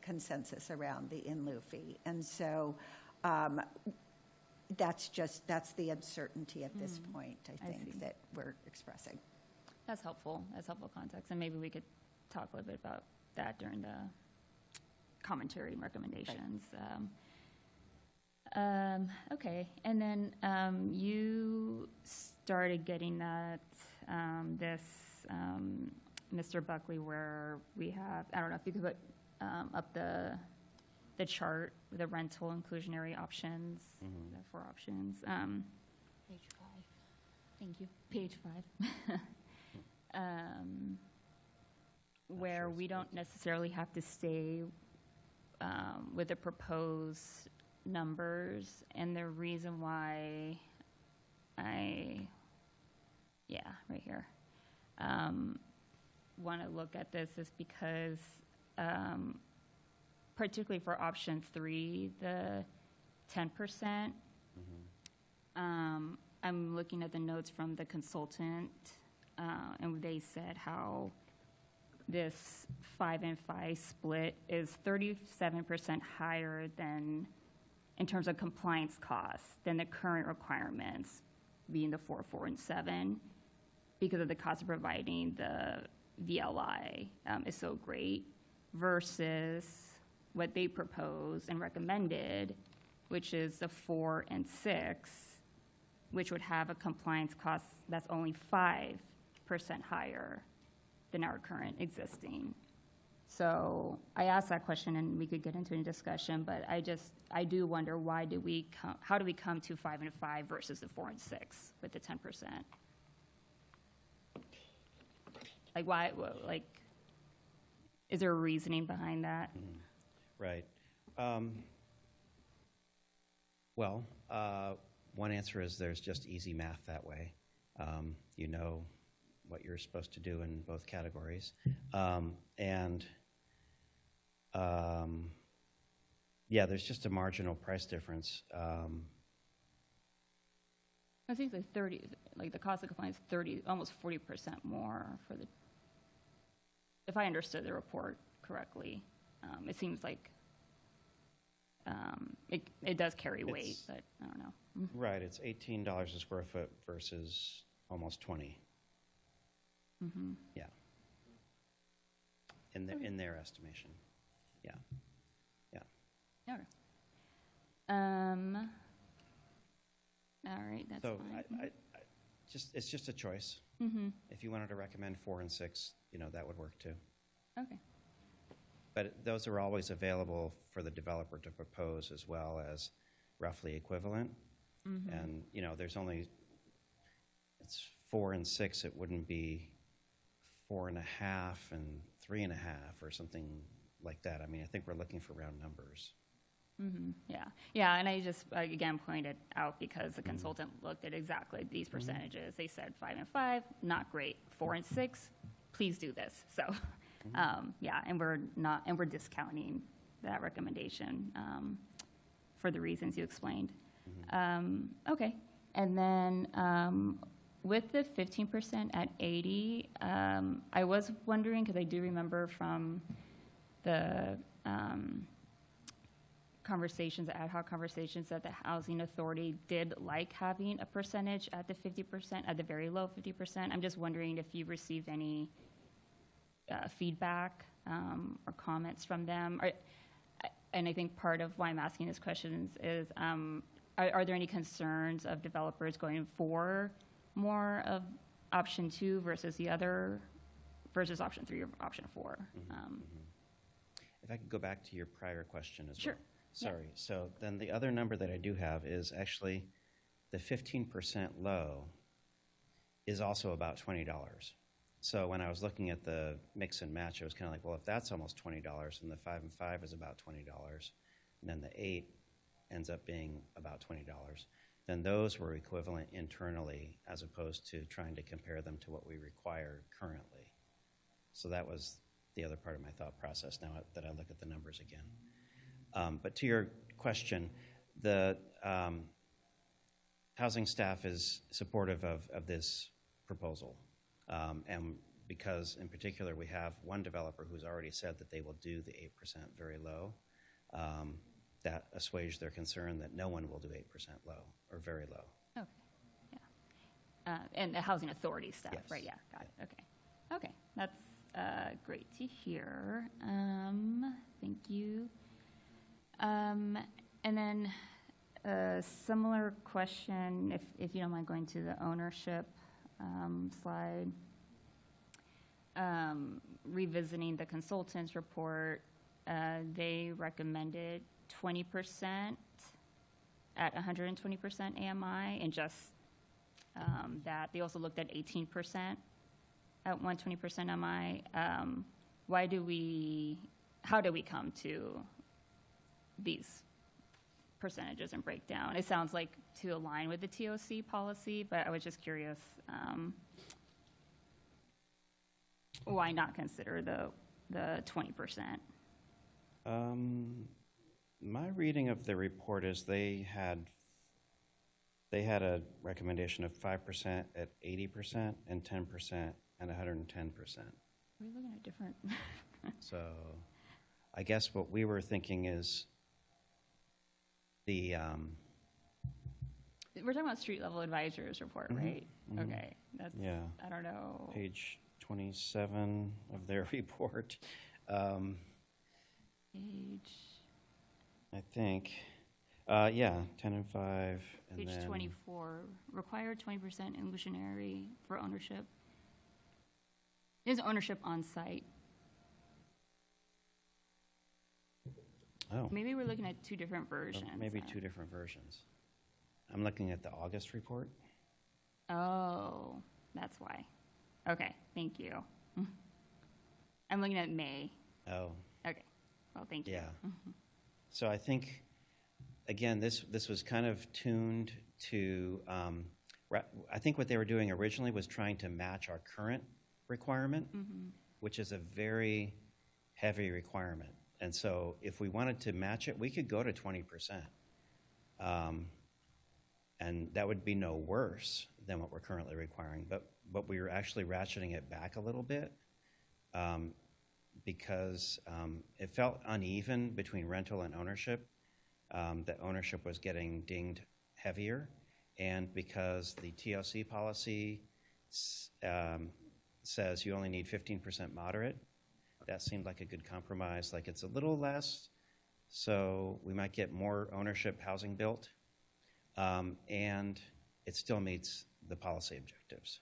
consensus around the in lieu fee. And so that's the uncertainty at this point, I think, see. that we're expressing. That's helpful. That's helpful context. And maybe we could talk a little bit about that during the commentary and recommendations. Okay. And then you started getting that, Mr. Buckley, where we have, I don't know if you could put up the chart with the rental inclusionary options, the 4 options. Page 5. Thank you. Page 5. Where we don't necessarily have to stay with the proposed numbers, and the reason why right here, want to look at this is because particularly for option 3, the 10%, I'm looking at the notes from the consultant, and they said how this 5 and 5 split is 37% higher than, in terms of compliance costs, than the current requirements, being the 4, 4, and 7, because of the cost of providing the VLI is so great, versus what they proposed and recommended, which is the 4 and 6, which would have a compliance cost that's only 5% higher than our current existing. So I asked that question, and we could get into a discussion, but I do wonder, how do we come to 5 and 5 versus the 4 and 6 with the 10%? Like, why, is there a reasoning behind that? Right. One answer is there's just easy math that way. You know what you're supposed to do in both categories. There's just a marginal price difference. I think the cost of compliance 30, almost 40% more for the, if I understood the report correctly. It seems like it does carry weight, but I don't know. Right, it's $18 a square foot versus almost 20. Yeah. In their estimation. Yeah. Okay. All right, that's So fine. it's just a choice. If you wanted to recommend 4 and 6, that would work too. Okay. But those are always available for the developer to propose as well as roughly equivalent. And, there's only, it's 4 and 6, it wouldn't be 4.5 and 3.5 or something like that. I mean, I think we're looking for round numbers. Yeah, yeah, and I just, again, pointed out because the consultant looked at exactly these percentages. They said 5 and 5, not great. 4 and 6, please do this. So, yeah, and we're discounting that recommendation for the reasons you explained. Okay, and then with the 15% at 80, I was wondering, because I do remember from the conversations, ad hoc conversations, that the Housing Authority did like having a percentage at the 50%, at the very low 50%. I'm just wondering if you received any feedback or comments from them. And I think part of why I'm asking these questions is, are there any concerns of developers going for more of option 2 versus the other, versus option 3 or option 4? If I could go back to your prior question as Sure. well. Sorry. So then the other number that I do have is actually the 15% low is also about $20. So when I was looking at the mix and match, I was kind of like, well, if that's almost $20, and the 5 and 5 is about $20, and then the 8 ends up being about $20, then those were equivalent internally as opposed to trying to compare them to what we require currently. So that was the other part of my thought process now that I look at the numbers again. But to your question, the housing staff is supportive of this proposal. And because in particular we have one developer who's already said that they will do the 8% very low, that assuaged their concern that no one will do 8% low or very low. Okay, yeah. And the Housing Authority staff, Yes. right? Yeah, got it. Okay. Okay, that's great to hear. Thank you. And then a similar question, if you don't mind going to the ownership slide. Revisiting the consultant's report, they recommended 20% at 120% AMI, and just that they also looked at 18% at 120% MI. How do we come to these percentages and breakdown? It sounds like to align with the TOC policy, but I was just curious, why not consider the 20%? My reading of the report is they had a recommendation of 5% at 80% and 10% and 110%. We're looking at different. So I guess what we were thinking is the We're talking about street level advisors report, right? Okay, that's, yeah, I don't know. page 27 of their report. Page, I think, yeah, 10 and 5. And page then 24, required 20% inclusionary for ownership. Is ownership on site? Oh, Maybe we're looking at two different versions. maybe then. 2 different versions. I'm looking at the August report. Oh, that's why. Okay, thank you. I'm looking at May. Oh, Okay, well, thank you. yeah. So I think, again, this was kind of tuned to, I think what they were doing originally was trying to match our current requirement, which is a very heavy requirement. And so if we wanted to match it, we could go to 20%. And that would be no worse than what we're currently requiring. But we were actually ratcheting it back a little bit because it felt uneven between rental and ownership. That ownership was getting dinged heavier. And because the TLC policy says you only need 15% moderate, that seemed like a good compromise. Like it's a little less, so we might get more ownership housing built, and it still meets the policy objectives.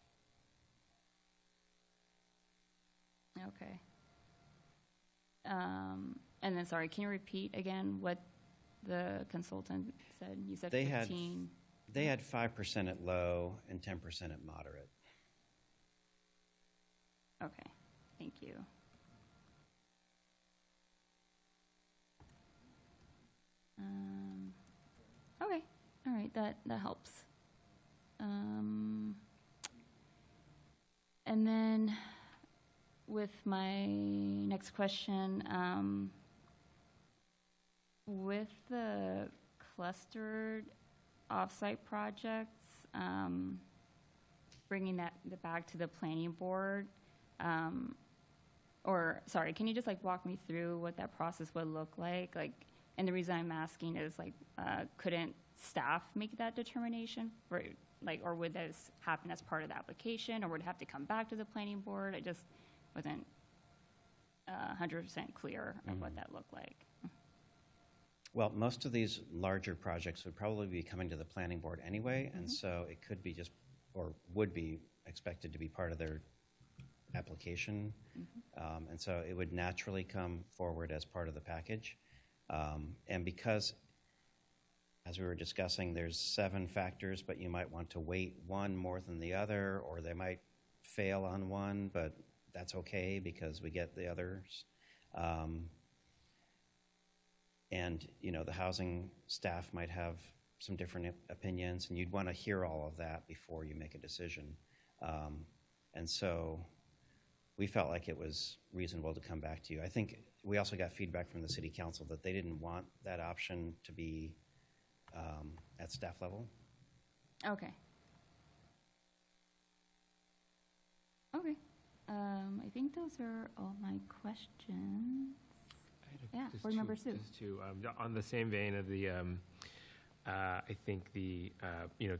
Okay. And then, sorry, can you repeat again what the consultant said? You said They had 15. They had 5% at low and 10% at moderate. Okay, thank you. Okay, all right, that helps. And then with my next question, with the clustered offsite projects, bringing that back to the planning board, or, sorry, can you just like walk me through what that process would look like? Like, and the reason I'm asking is like, couldn't staff make that determination for, like, or would this happen as part of the application, or would it have to come back to the planning board? I just wasn't 100% clear of what that looked like. Well, most of these larger projects would probably be coming to the planning board anyway, and so it could be just, or would be expected to be part of their application. And so it would naturally come forward as part of the package. And because, as we were discussing, there's 7 factors, but you might want to weight one more than the other, or they might fail on one, but that's okay because we get the others. And, you know, the housing staff might have some different opinions, and you'd want to hear all of that before you make a decision. And so we felt like it was reasonable to come back to you. I think we also got feedback from the city council that they didn't want that option to be at staff level. Okay. Okay. I think those are all my questions. Yeah, Just board member two- Sue. Just two, on the same vein of the, I think the,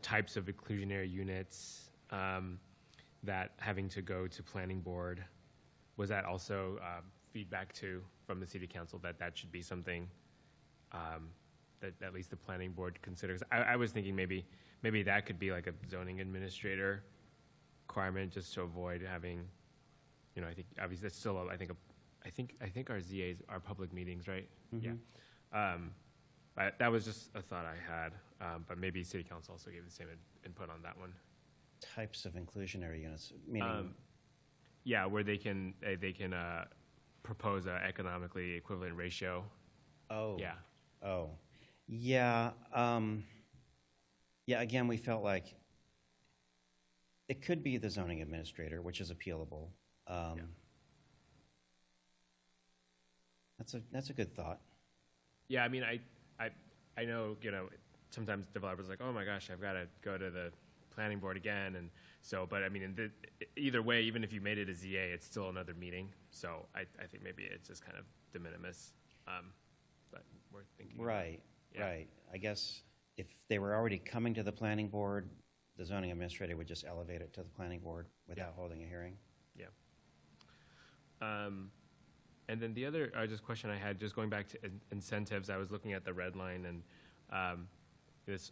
types of inclusionary units that having to go to planning board, was that also feedback from the city council that should be something that at least the planning board considers? I was thinking maybe that could be like a zoning administrator requirement, just to avoid having, I think obviously that's still, I think our ZAs are public meetings, right? Yeah. But that was just a thought I had, but maybe city council also gave the same input on that one. Types of inclusionary units, meaning? Yeah, where they can propose an economically equivalent ratio. Oh. Yeah. Oh. Yeah. Yeah, again, we felt like it could be the zoning administrator, which is appealable. That's a good thought. Yeah, I mean, I know, sometimes developers are like, oh my gosh, I've got to go to the planning board again, and so, but I mean, either way, even if you made it a ZA, it's still another meeting, so I think maybe it's just kind of de minimis, but we're thinking. Right, Yeah. right. I guess if they were already coming to the planning board, the zoning administrator would just elevate it to the planning board without holding a hearing. Yeah. And then the other just question I had, just going back to incentives, I was looking at the red line, and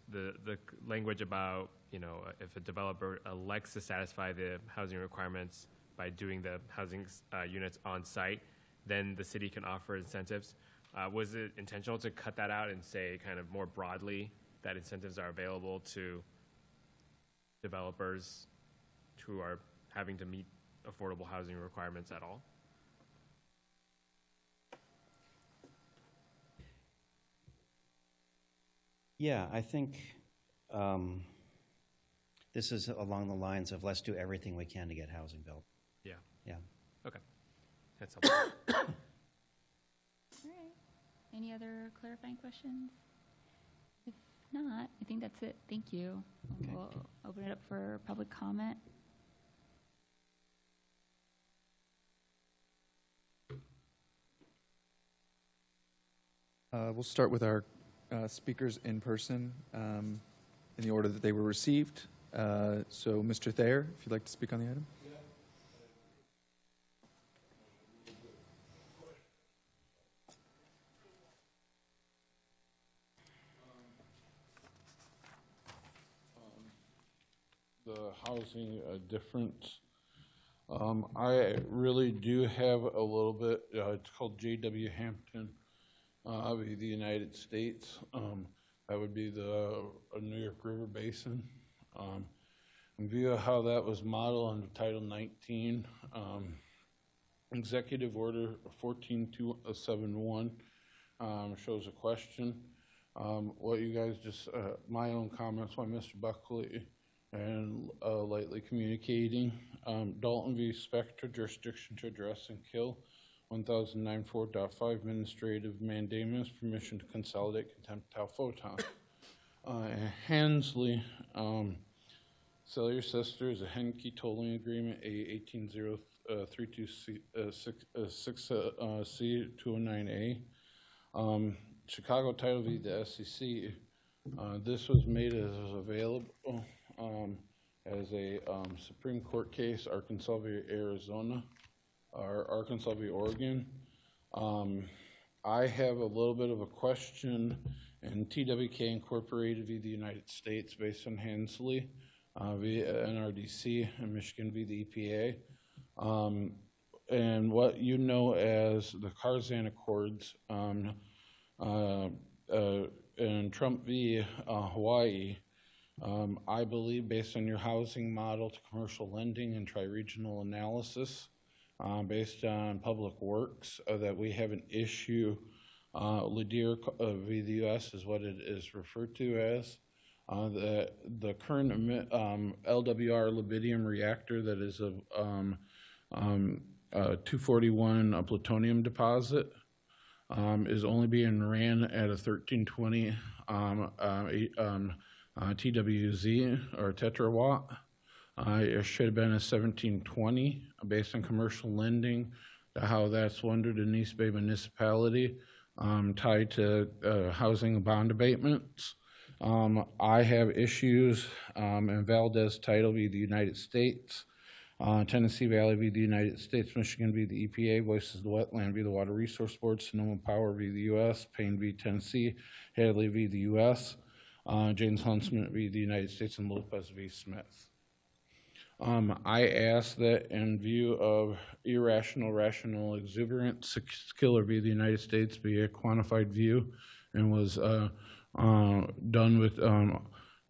the language about, if a developer elects to satisfy the housing requirements by doing the housing units on site, then the city can offer incentives. Was it intentional to cut that out and say kind of more broadly that incentives are available to developers who are having to meet affordable housing requirements at all? Yeah, I think this is along the lines of let's do everything we can to get housing built. Yeah. Yeah. Okay. That's helpful. All right. Any other clarifying questions? If not, I think that's it. Thank you. Okay. We'll open it up for public comment. We'll start with our speakers in person in the order that they were received. So, Mr. Thayer, if you'd like to speak on the item. The housing difference. I really do have a little bit, it's called J.W. Hampton, of the United States. That would be the New York River Basin. In view of how that was modeled under Title 19, Executive Order 14271 shows a question. What you guys just, my own comments by Mr. Buckley and lightly communicating. Dalton v. Spectre, jurisdiction to address and kill. 1094.5 administrative mandamus, permission to consolidate contempt tau photon. And Hensley, sell your sister is a Henke tolling agreement, A18032C209A. Chicago Title v. the SEC. This was made as available as a Supreme Court case, Arkansas v. Arizona, or Arkansas v. Oregon. I have a little bit of a question in TWK Incorporated v. the United States based on Hensley via NRDC and Michigan v. the EPA. And what you know as the Karzan Accords and Trump v. Hawaii, I believe based on your housing model to commercial lending and tri-regional analysis, based on public works, that we have an issue. Lanier v. the U.S. is what it is referred to as. The current LWR Libidium reactor that is a 241 plutonium deposit is only being ran at a 1320 TWZ or tetrawatt. It should have been a 1720 based on commercial lending, how that's wondered in East Bay municipality, tied to housing bond abatements. I have issues in Valdez Title v. the United States, Tennessee Valley v. the United States, Michigan v. the EPA, Voices of the Wetland v. the Water Resource Board, Sonoma Power v. the U.S., Payne v. Tennessee, Hadley v. the U.S., James Huntsman v. the United States, and Lopez v. Smith. I ask that in view of irrational, rational, exuberant, Skiller v. the United States be a quantified view and was done with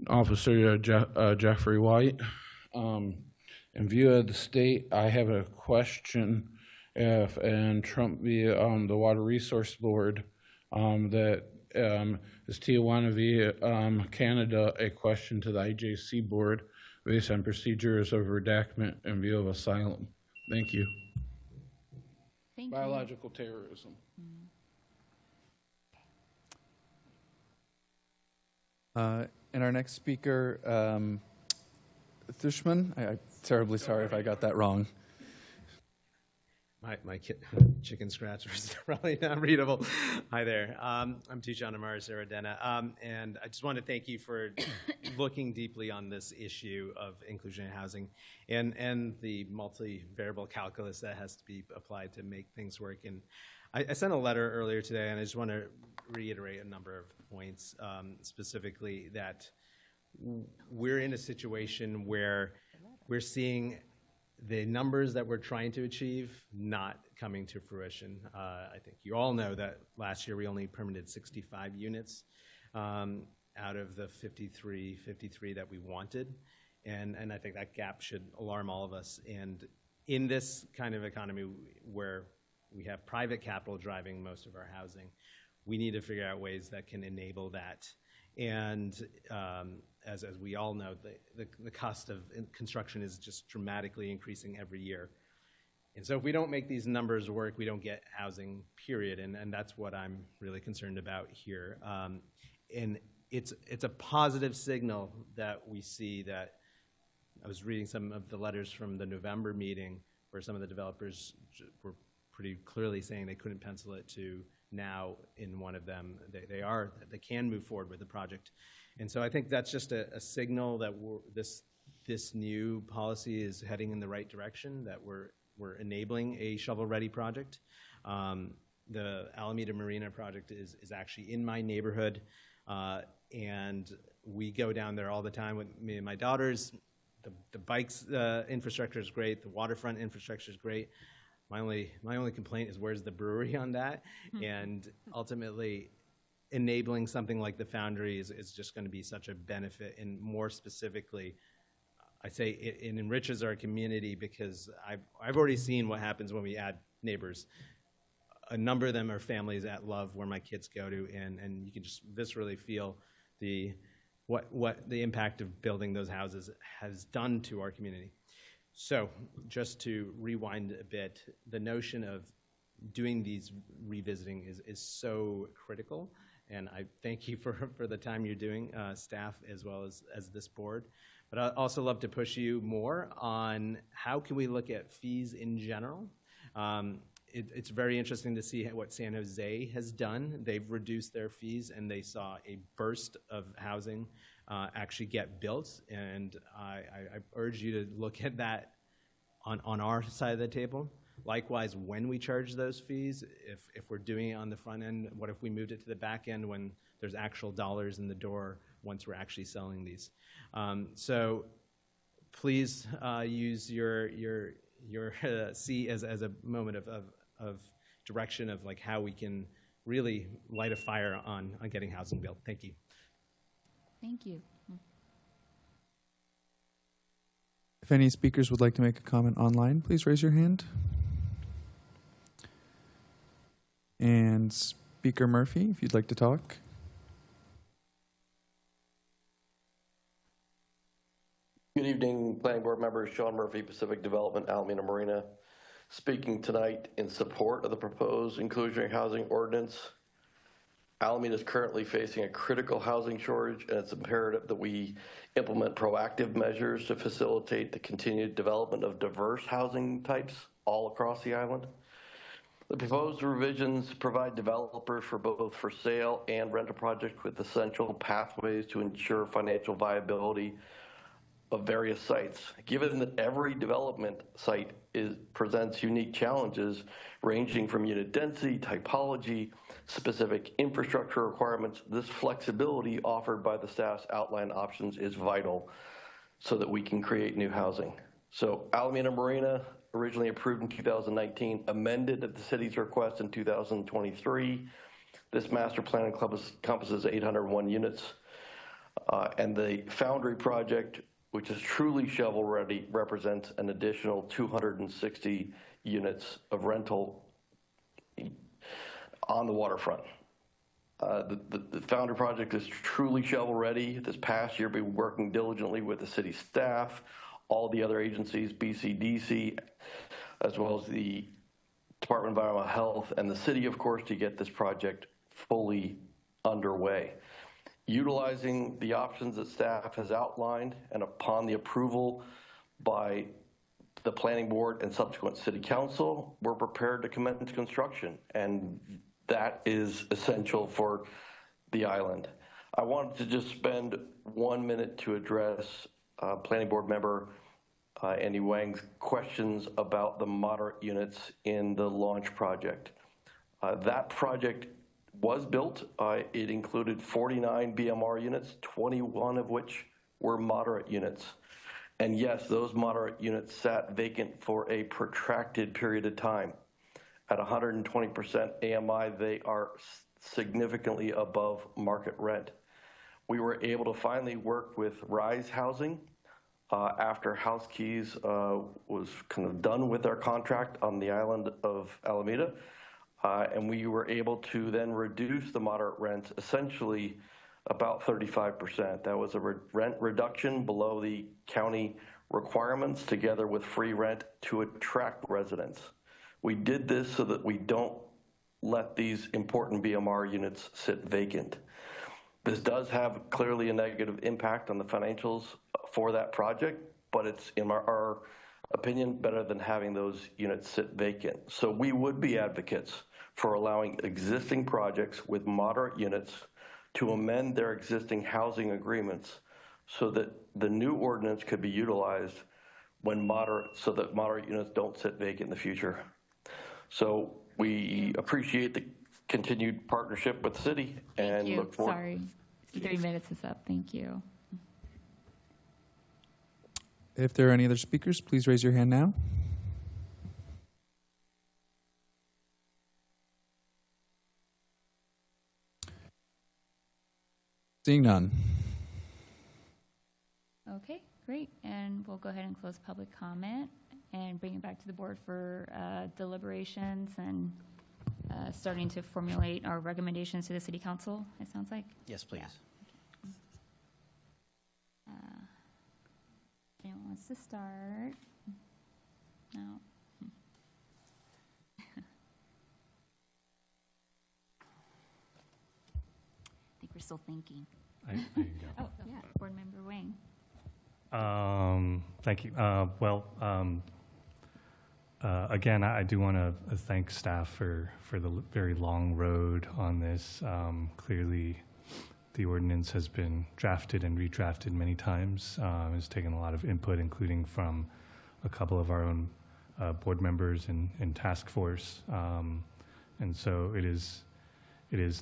Officer Jeffrey White. In view of the state, I have a question if, and Trump v. the Water Resource Board, that is Tijuana v. Canada, a question to the IJC Board based on procedures of redactment in view of asylum. Thank you. Thank Biological terrorism. And our next speaker, Thushman. I'm terribly sorry if I got that wrong. My chicken scratch was probably not readable. Hi there. I'm Tushon Amaris Aradena, and I just want to thank you for looking deeply on this issue of inclusionary housing and the multivariable calculus that has to be applied to make things work. And I sent a letter earlier today, and I just want to reiterate a number of points, specifically that we're in a situation where we're seeing the numbers that we're trying to achieve not coming to fruition. I think you all know that last year we only permitted 65 units out of the 53 that we wanted. And I think that gap should alarm all of us. And in this kind of economy where we have private capital driving most of our housing, we need to figure out ways that can enable that. And as we all know, the cost of construction is just dramatically increasing every year. And so if we don't make these numbers work, we don't get housing, period. And that's what I'm really concerned about here. And it's a positive signal that we see that. I was reading some of the letters from the November meeting where some of the developers were pretty clearly saying they couldn't pencil it to now. In one of them, they can move forward with the project. And so I think that's just a signal that this new policy is heading in the right direction, that we're enabling a shovel-ready project. The Alameda Marina project is actually in my neighborhood, and we go down there all the time with me and my daughters. The bikes infrastructure is great. The waterfront infrastructure is great. My only complaint is where's the brewery on that? And ultimately, enabling something like the Foundry is just going to be such a benefit. And more specifically, I say it enriches our community because I've already seen what happens when we add neighbors. A number of them are families that love where my kids go to, and you can just viscerally feel what the impact of building those houses has done to our community. So just to rewind a bit, the notion of doing these revisiting is so critical, and I thank you for the time you're doing, staff as well as this board. But I'd also love to push you more on how can we look at fees in general. It's very interesting to see what San Jose has done. They've reduced their fees, and they saw a burst of housing actually get built. And I urge you to look at that on our side of the table. Likewise, when we charge those fees, if we're doing it on the front end, what if we moved it to the back end when there's actual dollars in the door once we're actually selling these? So please use your seat as a moment of direction of like how we can really light a fire on getting housing built. Thank you. Thank you. If any speakers would like to make a comment online, please raise your hand. And Speaker Murphy, if you'd like to talk. Good evening, Planning Board members. Sean Murphy, Pacific Development, Alameda Marina, speaking tonight in support of the proposed inclusionary housing ordinance. Alameda is currently facing a critical housing shortage, and it's imperative that we implement proactive measures to facilitate the continued development of diverse housing types all across the island. The proposed revisions provide developers for both for sale and rental projects with essential pathways to ensure financial viability of various sites. Given that every development site presents unique challenges ranging from unit density, typology, specific infrastructure requirements, this flexibility offered by the staff's outline options is vital so that we can create new housing. So Alameda Marina, originally approved in 2019, amended at the city's request in 2023. This master plan encompasses 801 units, and the Foundry project, which is truly shovel-ready, represents an additional 260 units of rental on the waterfront. The Foundry project is truly shovel-ready. This past year, we've been working diligently with the city staff, all the other agencies, BCDC, as well as the Department of Environmental Health and the city, of course, to get this project fully underway. Utilizing the options that staff has outlined and upon the approval by the planning board and subsequent city council, we're prepared to commence construction, and that is essential for the island. I wanted to just spend 1 minute to address planning board member Andy Wang's questions about the moderate units in the launch project. That project was built. It included 49 BMR units, 21 of which were moderate units. And yes, those moderate units sat vacant for a protracted period of time. At 120% AMI, they are significantly above market rent. We were able to finally work with Rise Housing after House Keys was kind of done with their contract on the island of Alameda. And we were able to then reduce the moderate rents essentially about 35%. That was a rent reduction below the county requirements together with free rent to attract residents. We did this so that we don't let these important BMR units sit vacant. This does have clearly a negative impact on the financials for that project, but it's, in our opinion, better than having those units sit vacant. So we would be advocates for allowing existing projects with moderate units to amend their existing housing agreements so that the new ordinance could be utilized when so that moderate units don't sit vacant in the future. So we appreciate the continued partnership with the city and look forward. Sorry, 3 minutes is up. Thank you. If there are any other speakers, please raise your hand now. Seeing none. Okay, Great, and we'll go ahead and close public comment and bring it back to the board for deliberations and starting to formulate our recommendations to the city council, it sounds like. Yes, please. Anyone wants to start? No? I think we're still thinking. There you go. Oh, yeah, Board Member Wang. Thank you. Again, I do want to thank staff for the very long road on this. Clearly, the ordinance has been drafted and redrafted many times. It's taken a lot of input, including from a couple of our own board members and task force. And so it is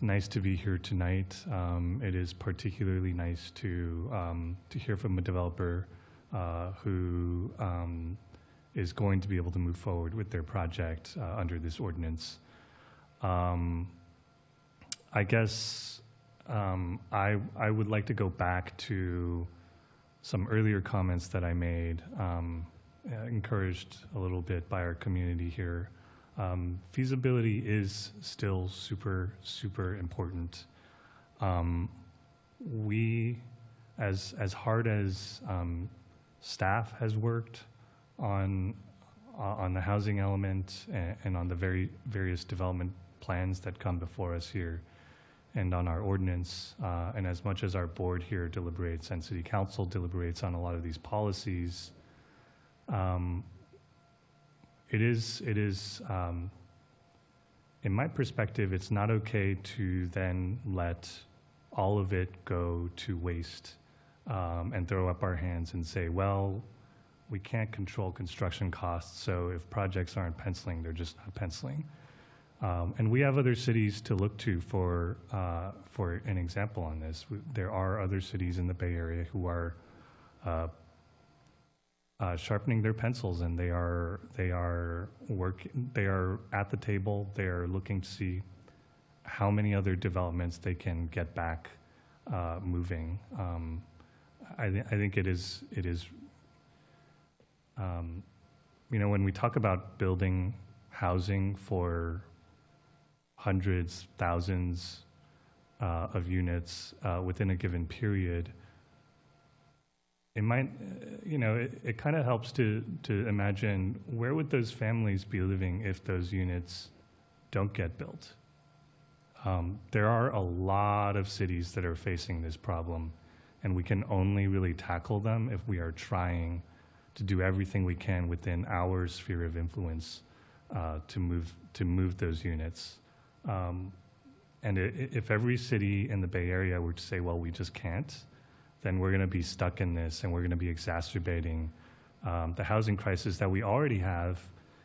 nice to be here tonight. It is particularly nice to hear from a developer who is going to be able to move forward with their project under this ordinance. I guess I would like to go back to some earlier comments that I made, encouraged a little bit by our community here. Feasibility is still super, super important. We, as hard as staff has worked on the housing element and on the various development plans that come before us here, and on our ordinance, and as much as our board here deliberates and city council deliberates on a lot of these policies, it is, in my perspective, it's not okay to then let all of it go to waste and throw up our hands and say, well, we can't control construction costs, so if projects aren't penciling, they're just not penciling. And we have other cities to look to for an example on this. There are other cities in the Bay Area who are sharpening their pencils, and they are at the table. They are looking to see how many other developments they can get back moving. I think it is. When we talk about building housing for hundreds, thousands of units within a given period, it might, it kind of helps to imagine where would those families be living if those units don't get built. There are a lot of cities that are facing this problem, and we can only really tackle them if we are trying to do everything we can within our sphere of influence to move those units. And if every city in the Bay Area were to say, well, we just can't, then we're going to be stuck in this, and we're going to be exacerbating the housing crisis that we already have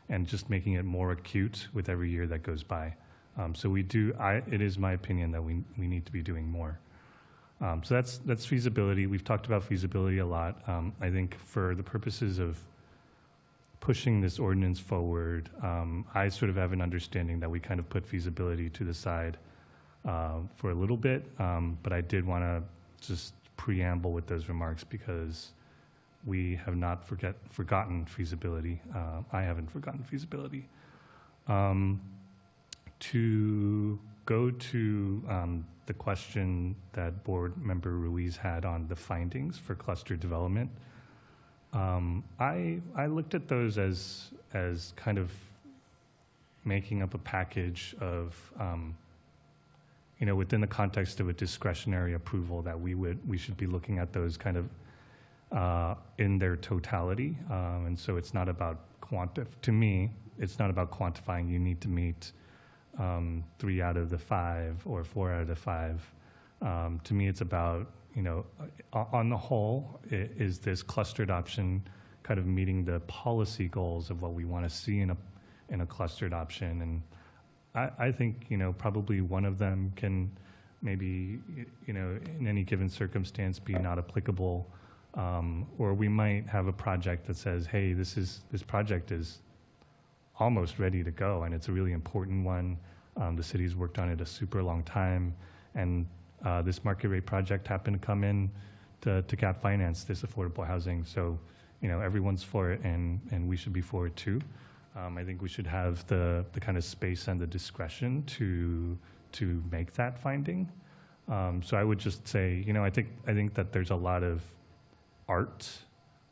and just making it more acute with every year that goes by. So it is my opinion that we need to be doing more. So that's feasibility. We've talked about feasibility a lot. I think for the purposes of pushing this ordinance forward, I sort of have an understanding that we kind of put feasibility to the side for a little bit, but I did want to just preamble with those remarks because we have not forgotten feasibility. I haven't forgotten feasibility. To go to the question that Board Member Ruiz had on the findings for cluster development, I looked at those as kind of making up a package of, within the context of a discretionary approval, that we should be looking at those kind of in their totality. And so it's not about to me, it's not about quantifying you need to meet 3 out of the 5 or 4 out of the 5. To me, it's about, on the whole, is this clustered option kind of meeting the policy goals of what we want to see in a clustered option? And I think, probably one of them can maybe, in any given circumstance be not applicable. Or we might have a project that says, hey, this project is almost ready to go, and it's a really important one. The city's worked on it a super long time, and this market rate project happened to come in to cap finance this affordable housing. So, everyone's for it, and we should be for it too. I think we should have the kind of space and the discretion to make that finding. So I would just say, I think that there's a lot of art,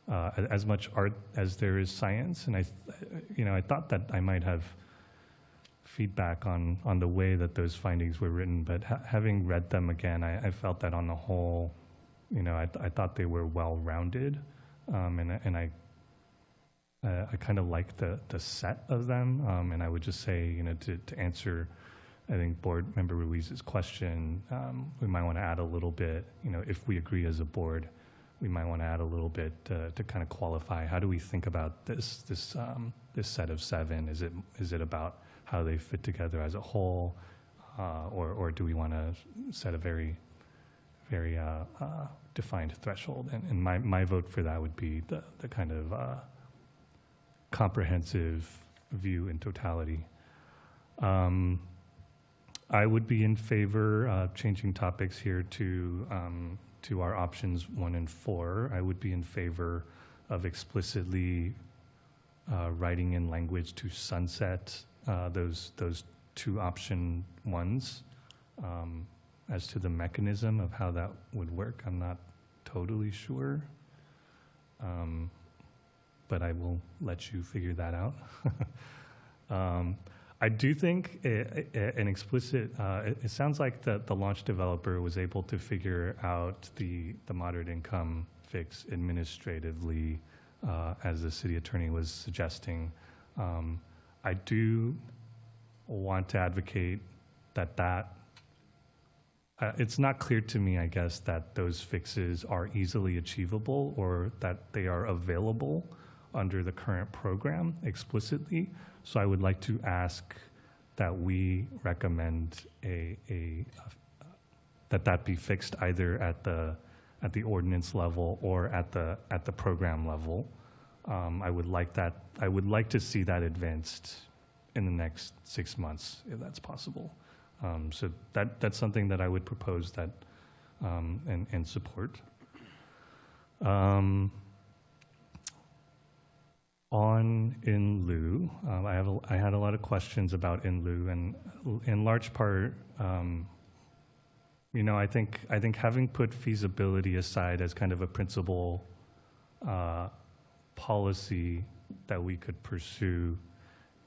as much art as there is science, and I thought that I might have feedback on the way that those findings were written, but having read them again, I felt that on the whole, I thought they were well-rounded, and I kind of like the set of them, and I would just say, to answer, I think, Board Member Ruiz's question, we might want to add a little bit, if we agree as a board, we might want to add a little bit to kind of qualify, how do we think about this set of 7? Is it about how they fit together as a whole, or do we want to set a very, very defined threshold? And my vote for that would be the kind of comprehensive view in totality. I would be in favor of changing topics here to our options 1 and 4. I would be in favor of explicitly writing in language to sunset those 2 option 1s. As to the mechanism of how that would work, I'm not totally sure. But I will let you figure that out. I do think an explicit, it sounds like the launch developer was able to figure out the moderate income fix administratively, as the city attorney was suggesting. I do want to advocate that it's not clear to me, I guess, that those fixes are easily achievable or that they are available under the current program explicitly. So I would like to ask that we recommend that be fixed either at the ordinance level or at the program level. I would like to see that advanced in the next 6 months, if that's possible. So that's something that I would propose that and support. On in lieu, I had a lot of questions about in lieu, and in large part, I think having put feasibility aside as kind of a principal policy that we could pursue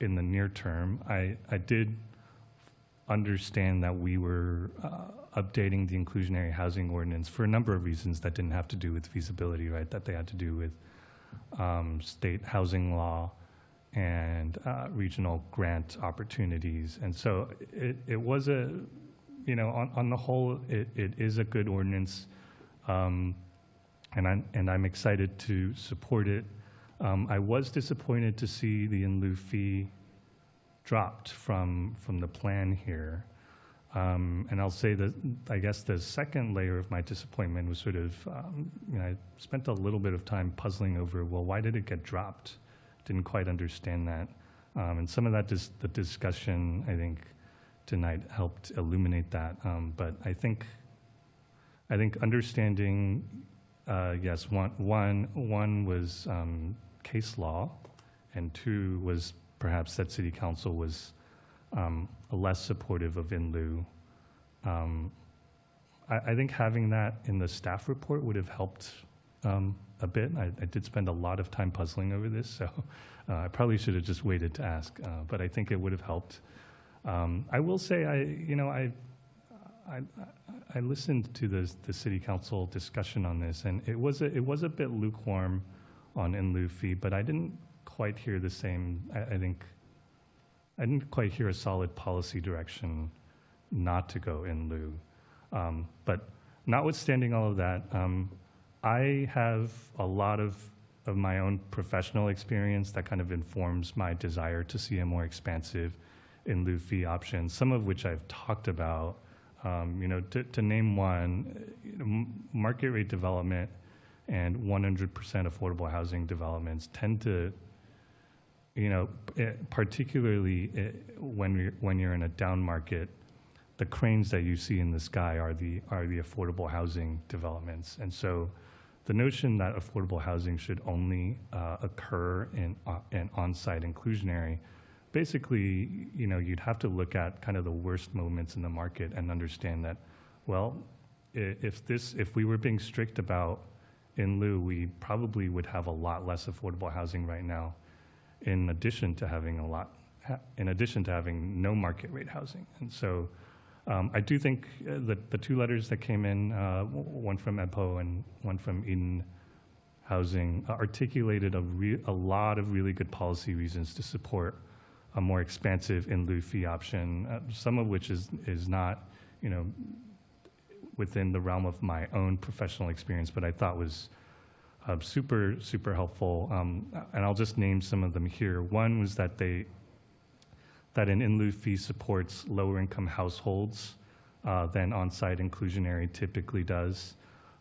in the near term, I did understand that we were updating the inclusionary housing ordinance for a number of reasons that didn't have to do with feasibility, right? That they had to do with state housing law and regional grant opportunities. And so it was on the whole, it is a good ordinance, and I'm excited to support it. I was disappointed to see the in lieu fee dropped from the plan here. And I'll say that I guess the second layer of my disappointment was sort of, I spent a little bit of time puzzling over, well, why did it get dropped? Didn't quite understand that. And some of that, the discussion, I think, tonight helped illuminate that. But I think understanding, yes, one was case law, and 2 was perhaps that City Council was less supportive of in lieu. I think having that in the staff report would have helped a bit. I did spend a lot of time puzzling over this, so I probably should have just waited to ask, but I think it would have helped. I will say, I listened to the City Council discussion on this, and it was a bit lukewarm on in lieu fee, but I didn't quite hear the same. I didn't quite hear a solid policy direction not to go in lieu. But notwithstanding all of that, I have a lot of my own professional experience that kind of informs my desire to see a more expansive in lieu fee option, some of which I've talked about. To name one, market rate development and 100% affordable housing developments tend to, particularly when you're in a down market, the cranes that you see in the sky are the affordable housing developments. And so the notion that affordable housing should only occur in on-site inclusionary, basically, you know, you'd have to look at kind of the worst moments in the market and understand that, well, if we were being strict about in lieu, we probably would have a lot less affordable housing right now, in addition to having no market rate housing. And so I do think that the two letters that came in, one from EPO and one from Eden Housing, articulated a lot of really good policy reasons to support a more expansive in lieu fee option, some of which is not, you know, within the realm of my own professional experience, but I thought was super, super helpful. And I'll just name some of them here. One was that an in lieu fee supports lower income households than on-site inclusionary typically does.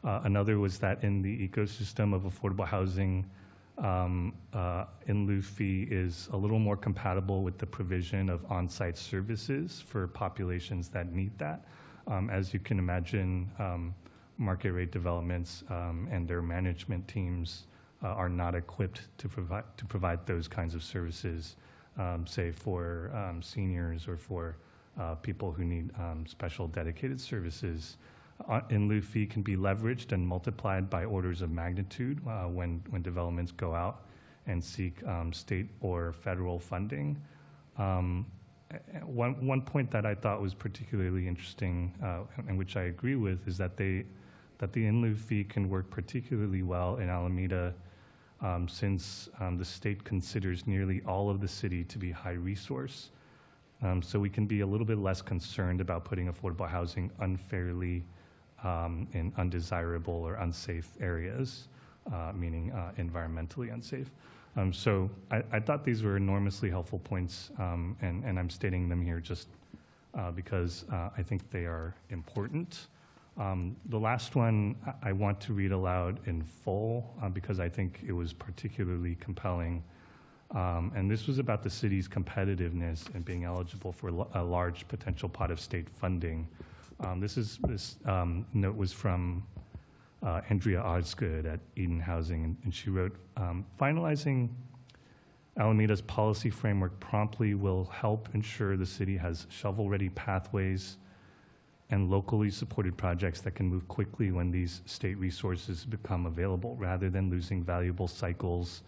Another was that in the ecosystem of affordable housing, in lieu fee is a little more compatible with the provision of on-site services for populations that need that. As you can imagine, market rate developments and their management teams are not equipped to provide those kinds of services, say for seniors or for people who need special dedicated services. In lieu fee can be leveraged and multiplied by orders of magnitude when developments go out and seek state or federal funding. One point that I thought was particularly interesting, and which I agree with, is that the in lieu fee can work particularly well in Alameda, since the state considers nearly all of the city to be high resource. So we can be a little bit less concerned about putting affordable housing unfairly in undesirable or unsafe areas, meaning environmentally unsafe. So I thought these were enormously helpful points, and I'm stating them here just because I think they are important. The last one I want to read aloud in full because I think it was particularly compelling. And this was about the city's competitiveness and being eligible for a large potential pot of state funding. This note was from Andrea Osgood at Eden Housing, and she wrote, finalizing Alameda's policy framework promptly will help ensure the city has shovel-ready pathways and locally supported projects that can move quickly when these state resources become available, rather than losing valuable cycles,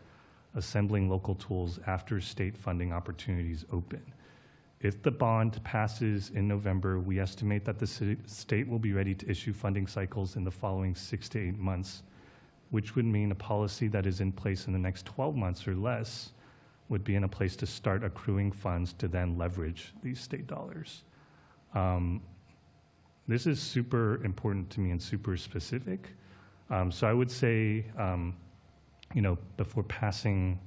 assembling local tools after state funding opportunities open. If the bond passes in November, we estimate that the state will be ready to issue funding cycles in the following 6 to 8 months, which would mean a policy that is in place in the next 12 months or less would be in a place to start accruing funds to then leverage these state dollars. This is super important to me and super specific. So I would say, before passing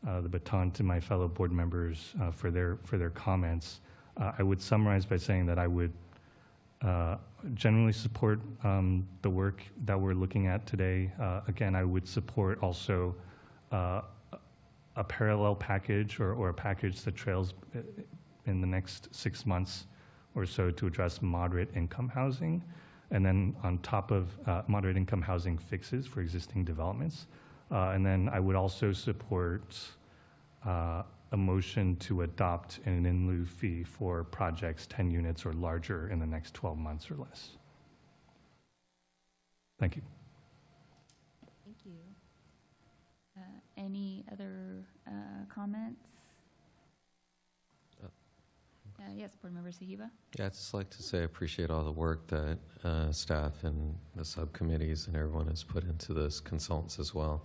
the baton to my fellow board members for their comments, I would summarize by saying that I would generally support the work that we're looking at today. Again, I would support also a parallel package or a package that trails in the next 6 months or so to address moderate income housing, and then on top of moderate income housing fixes for existing developments. And then I would also support a motion to adopt an in lieu fee for projects 10 units or larger in the next 12 months or less. Thank you. Thank you. Any other comments? Yes, Board Member Sahiba. Yeah, I'd just like to say I appreciate all the work that staff and the subcommittees and everyone has put into this, consultants as well.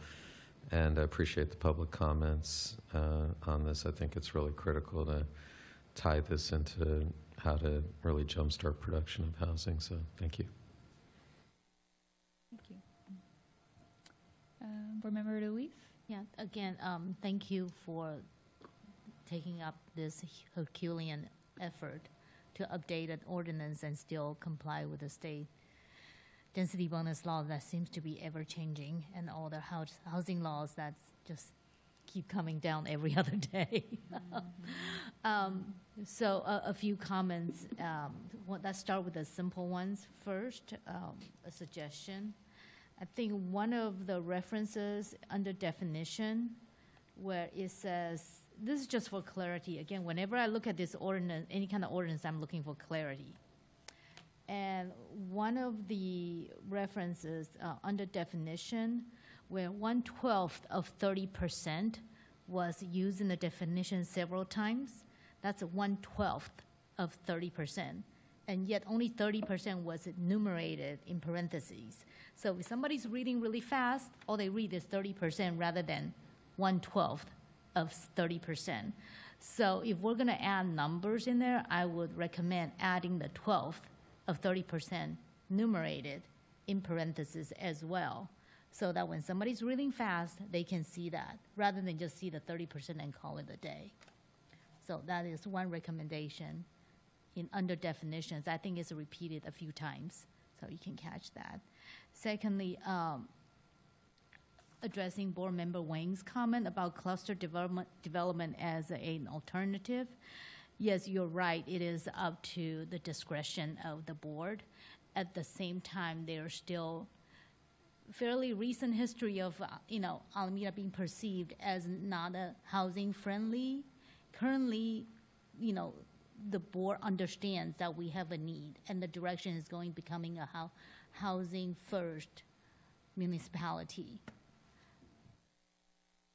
And I appreciate the public comments on this. I think it's really critical to tie this into how to really jumpstart production of housing. So thank you. Thank you. Board Member Luis? Yeah, again, thank you for taking up this Herculean effort to update an ordinance and still comply with the state density bonus law that seems to be ever changing, and all the housing laws that just keep coming down every other day. So a few comments. Let's start with the simple ones first. A suggestion. I think one of the references under definition where it says, this is just for clarity. Again, whenever I look at this ordinance, any kind of ordinance, I'm looking for clarity. And one of the references under definition where 1/12 of 30% was used in the definition several times, that's 1/12 of 30%. And yet only 30% was enumerated in parentheses. So if somebody's reading really fast, all they read is 30% rather than 1/12 of 30%. So if we're going to add numbers in there, I would recommend adding the 12th of 30% numerated in parentheses as well, so that when somebody's reading fast, they can see that, rather than just see the 30% and call it a day. So that is one recommendation in under definitions. I think it's repeated a few times, so you can catch that. Secondly, addressing Board Member Wang's comment about cluster development as an alternative. Yes, you're right. It is up to the discretion of the board. At the same time, there's still fairly recent history of, Alameda being perceived as not a housing friendly. Currently, the board understands that we have a need, and the direction is becoming a housing first municipality.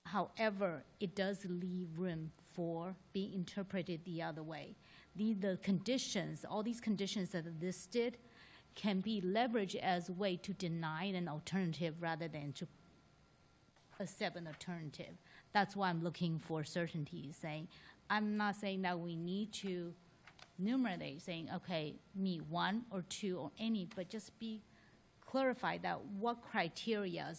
However, it does leave room for being interpreted the other way. The conditions, all these conditions that are listed, can be leveraged as a way to deny an alternative rather than to accept an alternative. That's why I'm looking for certainty, saying, I'm not saying that we need to numerate, saying, okay, meet one or two or any, but just be clarified that what criteria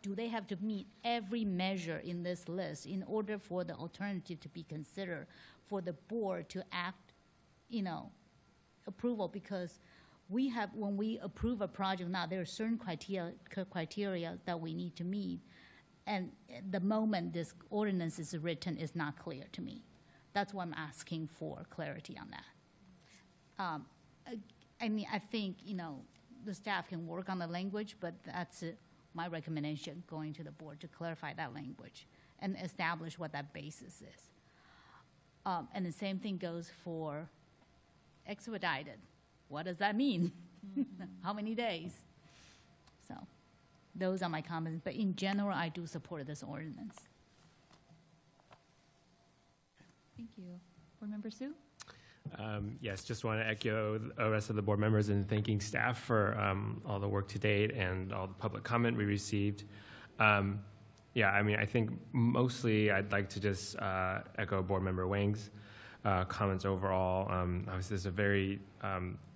do they have to meet every measure in this list in order for the alternative to be considered for the board to act, approval, because when we approve a project now, there are certain criteria that we need to meet, and the moment this ordinance is written is not clear to me. That's why I'm asking for clarity on that. I think, the staff can work on the language, but that's my recommendation going to the board to clarify that language and establish what that basis is. And the same thing goes for expedited. What does that mean? How many days? So those are my comments. But in general, I do support this ordinance. Thank you. Board Member Sue? Yes, just want to echo the rest of the board members in thanking staff for all the work to date and all the public comment we received. I think mostly I'd like to just echo Board Member Wang's comments overall. Obviously, this is a very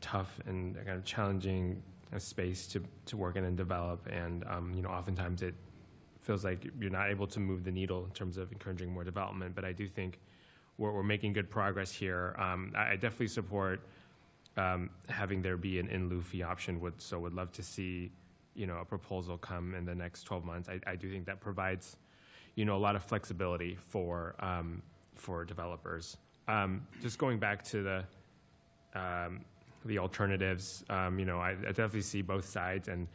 tough and kind of challenging space to work in and develop, and oftentimes it feels like you're not able to move the needle in terms of encouraging more development. But I do think we're making good progress here. I definitely support having there be an in lieu fee option. Would love to see a proposal come in the next 12 months. I do think that provides a lot of flexibility for developers. Just going back to the alternatives, I definitely see both sides, and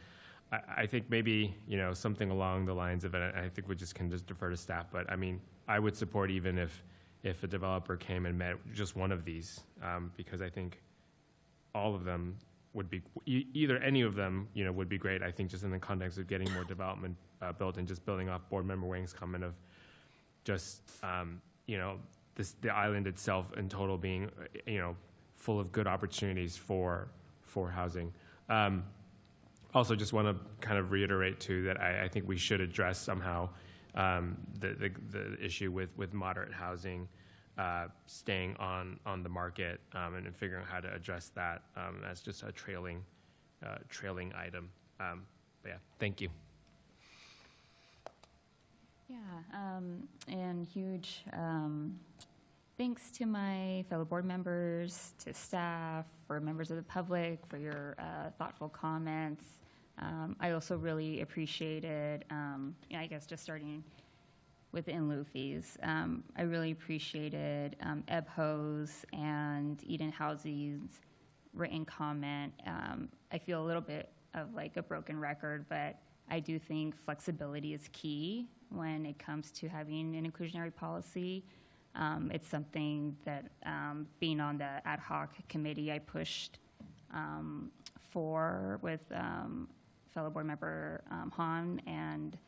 I think maybe something along the lines of it. I think we can just defer to staff, but I mean I would support even if a developer came and met just one of these, because I think all of them would be, either any of them, would be great. I think just in the context of getting more development built and just building off Board Member Wang's comment of just, the island itself in total being, full of good opportunities for housing. Also, just want to kind of reiterate too that I think we should address somehow the issue with moderate housing staying on the market, and figuring out how to address that as just a trailing item. But yeah, thank you. Yeah, and huge thanks to my fellow board members, to staff, for members of the public, for your thoughtful comments. I also really appreciated, I guess just starting with the in lieu fees. I really appreciated EBHO's and Eden Housing's written comment. I feel a little bit of like a broken record, but I do think flexibility is key when it comes to having an inclusionary policy. It's something that, being on the ad hoc committee, I pushed for with fellow board member Han, and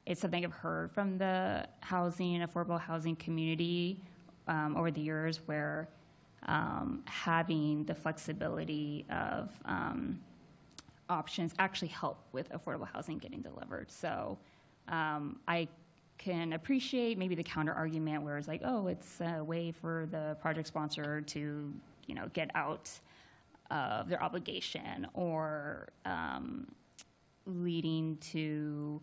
it's something I've heard from the housing, affordable housing community over the years, where having the flexibility of options actually help with affordable housing getting delivered. So I can appreciate maybe the counter argument where it's like, oh, it's a way for the project sponsor to, you know, get out of their obligation, or leading to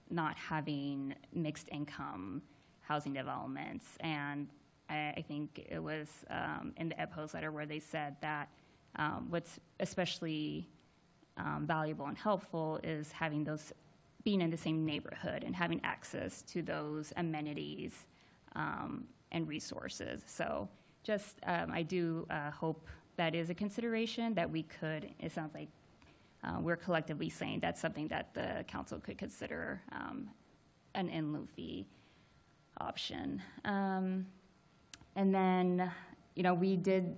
not having mixed income housing developments. And I think it was in the EBHO's letter where they said that what's especially valuable and helpful is having those, being in the same neighborhood and having access to those amenities and resources. So just, I do hope that is a consideration that we could, it sounds like we're collectively saying that's something that the council could consider, an in lieu fee option. And then, you know, we did,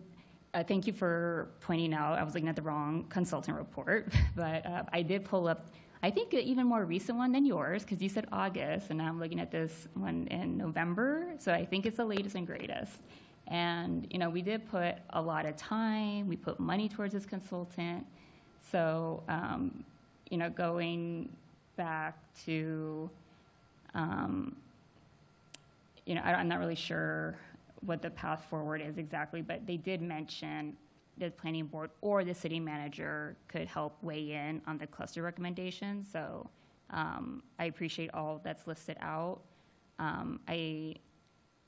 thank you for pointing out, I was looking at the wrong consultant report, but I did pull up, I think, an even more recent one than yours, because you said August, and now I'm looking at this one in November, so I think it's the latest and greatest. And, you know, we did put a lot of time, we put money towards this consultant, so, you know, going back to, you know, I'm not really sure what the path forward is exactly, but they did mention the planning board or the city manager could help weigh in on the cluster recommendations. So I appreciate all that's listed out. I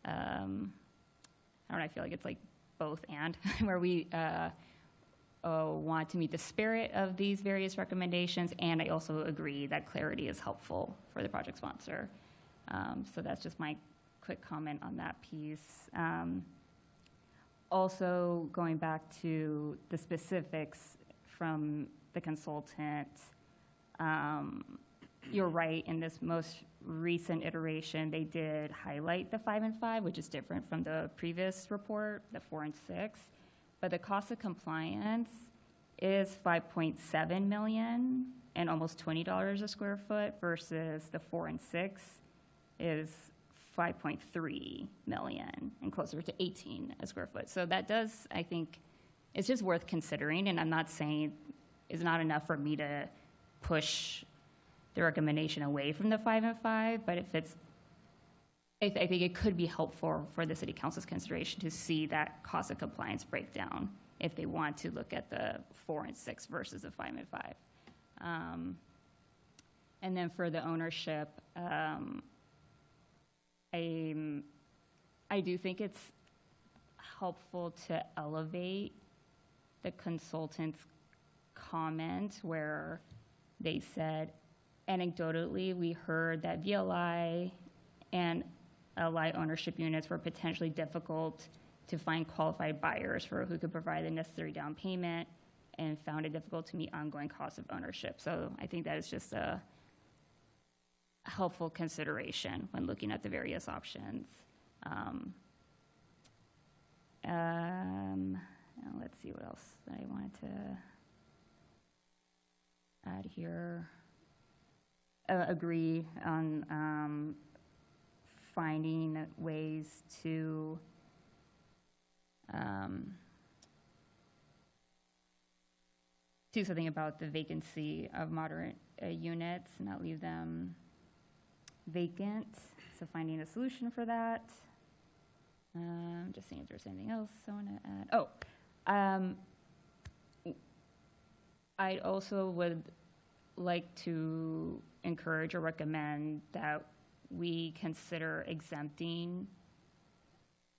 don't know, I feel like it's like both and, where we want to meet the spirit of these various recommendations, and I also agree that clarity is helpful for the project sponsor. So that's just my quick comment on that piece. Also, going back to the specifics from the consultant, you're right, in this most recent iteration, they did highlight the 5 and 5, which is different from the previous report, the 4 and 6. But the cost of compliance is $5.7 million and almost $20 a square foot, versus the 4 and 6 is $5.3 million and closer to 18 a square foot. So that does, I think, it's just worth considering. And I'm not saying it's not enough for me to push the recommendation away from the 5 and 5, but if it's, I think it could be helpful for the city council's consideration to see that cost of compliance breakdown if they want to look at the 4 and 6 versus the 5 and 5. And then for the ownership, I do think it's helpful to elevate the consultant's comment where they said, anecdotally, we heard that VLI and LI ownership units were potentially difficult to find qualified buyers for who could provide the necessary down payment, and found it difficult to meet ongoing costs of ownership. So I think that is just a helpful consideration when looking at the various options. Let's see what else that I wanted to add here. Agree on finding ways to do something about the vacancy of moderate units, not leave them vacant. So finding a solution for that. Just seeing if there's anything else I want to add. I also would like to encourage or recommend that we consider exempting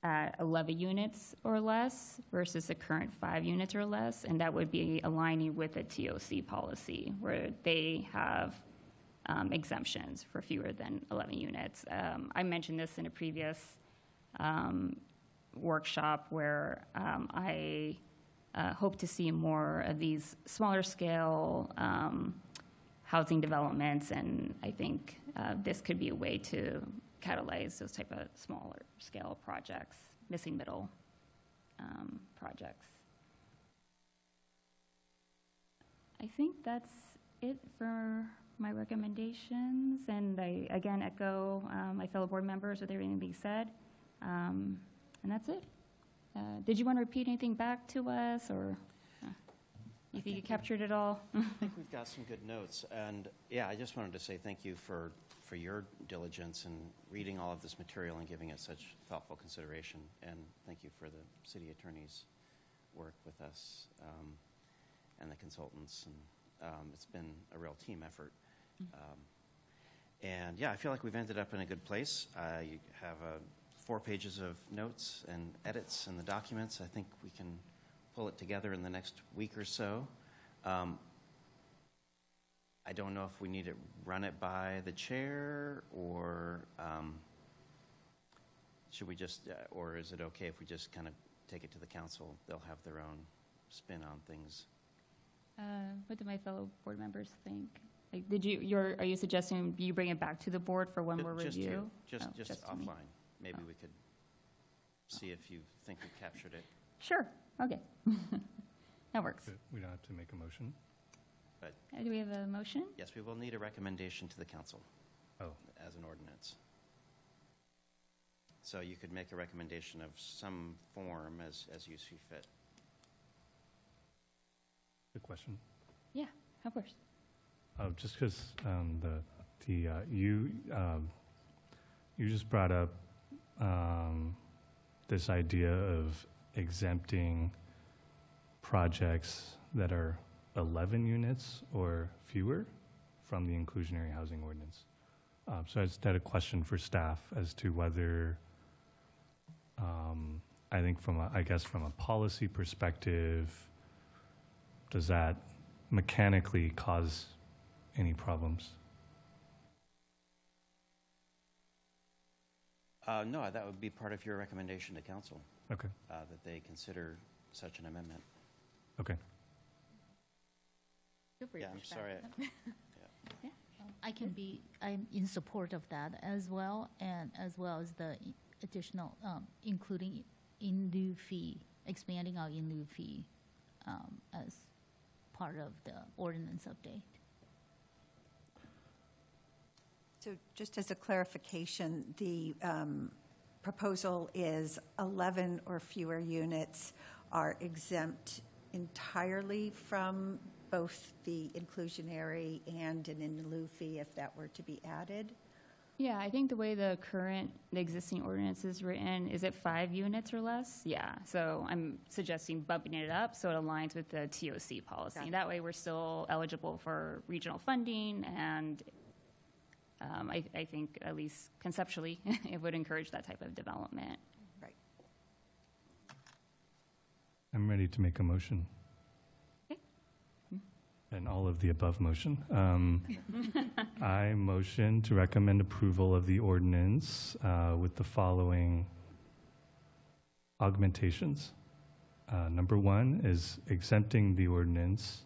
at 11 units or less versus the current 5 units or less, and that would be aligning with the TOC policy, where they have exemptions for fewer than 11 units. I mentioned this in a previous workshop where I hope to see more of these smaller scale housing developments, and I think this could be a way to catalyze those type of smaller scale projects, missing middle projects. I think that's it for my recommendations, and I again echo my fellow board members with everything being said, and that's it. Did you want to repeat anything back to us, or you think you captured it all? I think we've got some good notes, and yeah, I just wanted to say thank you for your diligence in reading all of this material and giving it such thoughtful consideration, and thank you for the city attorney's work with us and the consultants, and it's been a real team effort. And yeah, I feel like we've ended up in a good place. You have 4 pages of notes and edits in the documents. I think we can pull it together in the next week or so. I don't know if we need to run it by the chair, or should we just, or is it okay if we just kind of take it to the council? They'll have their own spin on things. What do my fellow board members think? Like, are you suggesting you bring it back to the board for one more Just review? here, just to me. offline. Maybe we could see if you think we captured it. Sure, okay. That works. But we don't have to make a motion. But Do we have a motion? yes, we will need a recommendation to the council Oh, as an ordinance. So you could make a recommendation of some form as you see fit. good question. Yeah, of course. Just because you just brought up this idea of exempting projects that are 11 units or fewer from the inclusionary housing ordinance. So I just had a question for staff as to whether, I think from a policy perspective, does that mechanically cause any problems? No, that would be part of your recommendation to council, Okay, that they consider such an amendment. okay. Feel free to Yeah, I'm push back. sorry. I'm in support of that as well, and as well as the additional, including in lieu fee, expanding our in lieu fee as part of the ordinance update. So just as a clarification, the proposal is 11 or fewer units are exempt entirely from both the inclusionary and an in lieu fee if that were to be added? Yeah, I think the way the existing ordinance is written, is it 5 units or less? Yeah, so I'm suggesting bumping it up so it aligns with the TOC policy. Got it. That way we're still eligible for regional funding, and I think at least conceptually, it would encourage that type of development. Right. I'm ready to make a motion. Okay. And all of the above motion. I motion to recommend approval of the ordinance with the following augmentations. Number 1 is exempting the ordinance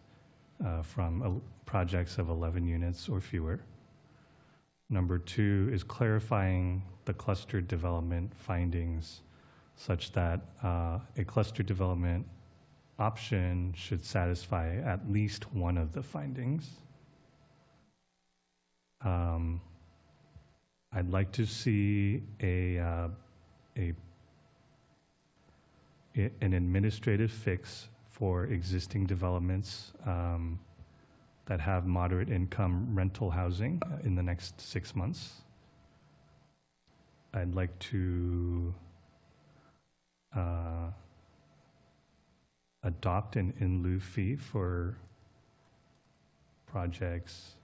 from projects of 11 units or fewer. Number 2 is clarifying the cluster development findings such that a cluster development option should satisfy at least one of the findings. I'd like to see an administrative fix for existing developments that have moderate income rental housing in the next 6 months. I'd like to adopt an in lieu fee for projects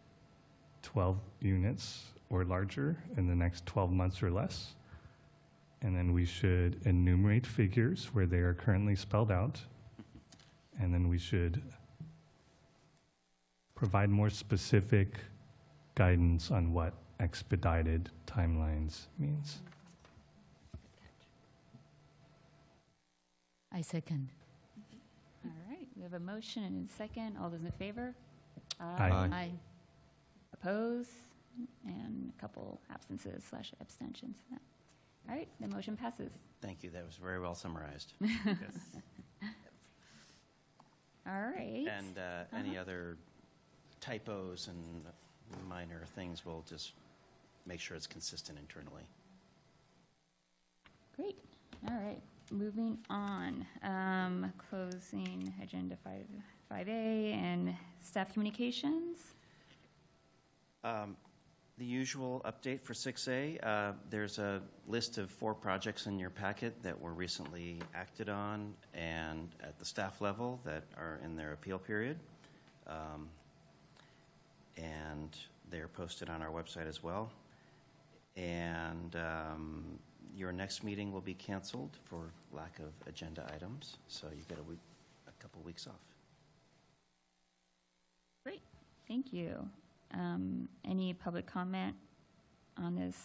12 units or larger in the next 12 months or less. And then we should enumerate figures where they are currently spelled out. And then we should provide more specific guidance on what expedited timelines means. I second. All right, we have a motion and a second. All those in favor? Aye. Aye. Oppose? And a couple absences / abstentions. All right, the motion passes. Thank you. That was very well summarized. All right. And any other typos and minor things, we'll just make sure it's consistent internally. Great. All right. Moving on. Closing agenda 5A and staff communications. The usual update for 6A, there's a list of 4 projects in your packet that were recently acted on and at the staff level that are in their appeal period. And they're posted on our website as well. And your next meeting will be canceled for lack of agenda items, so you get a couple weeks off. Great. Thank you. Any public comment on this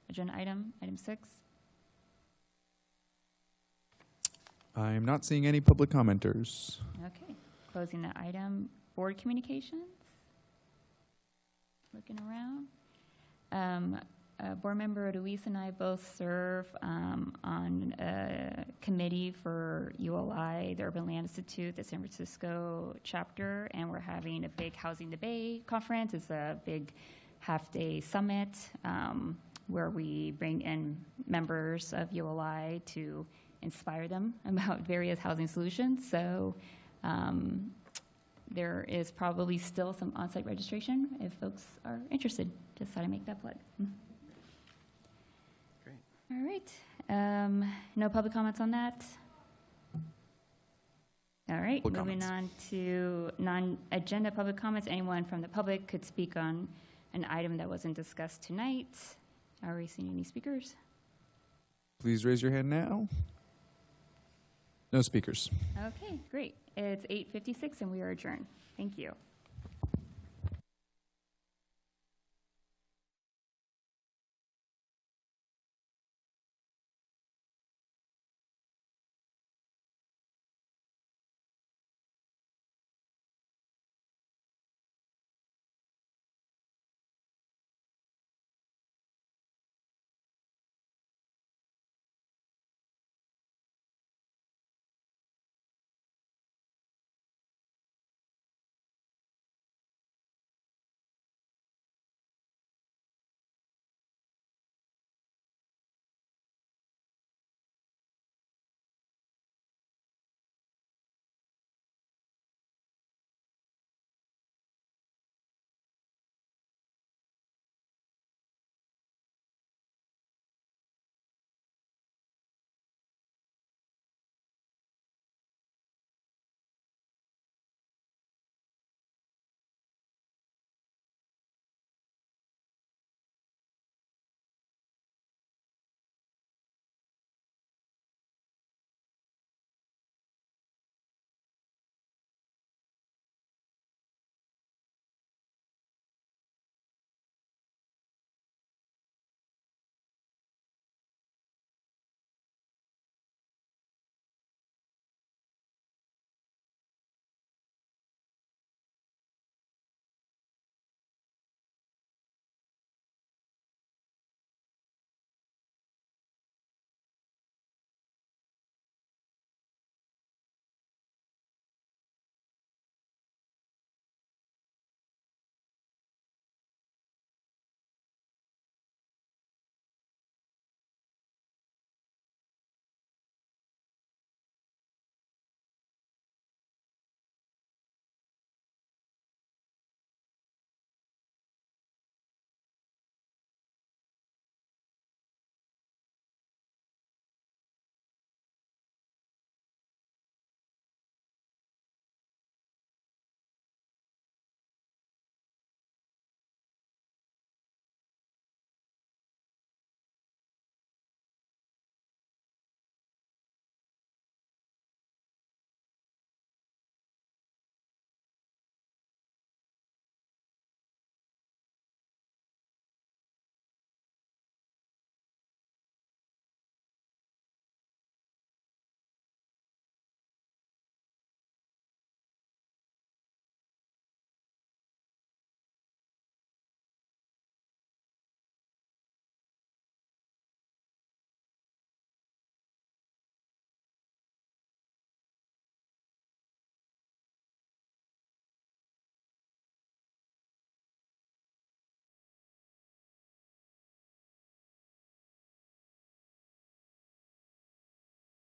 agenda item, item 6? I'm not seeing any public commenters. Okay. Closing the item. Board communications? Looking around. Board member Luis and I both serve on a committee for ULI, the Urban Land Institute, the San Francisco chapter, and we're having a big Housing the Bay conference. It's a big half-day summit where we bring in members of ULI to inspire them about various housing solutions. So there is probably still some on-site registration if folks are interested. Just thought I'd make that plug. All right. No public comments on that? All right. Public Moving on to non-agenda public comments. Anyone from the public could speak on an item that wasn't discussed tonight. Are we seeing any speakers? Please raise your hand now. No speakers. Okay, great. It's 8:56 and we are adjourned. Thank you.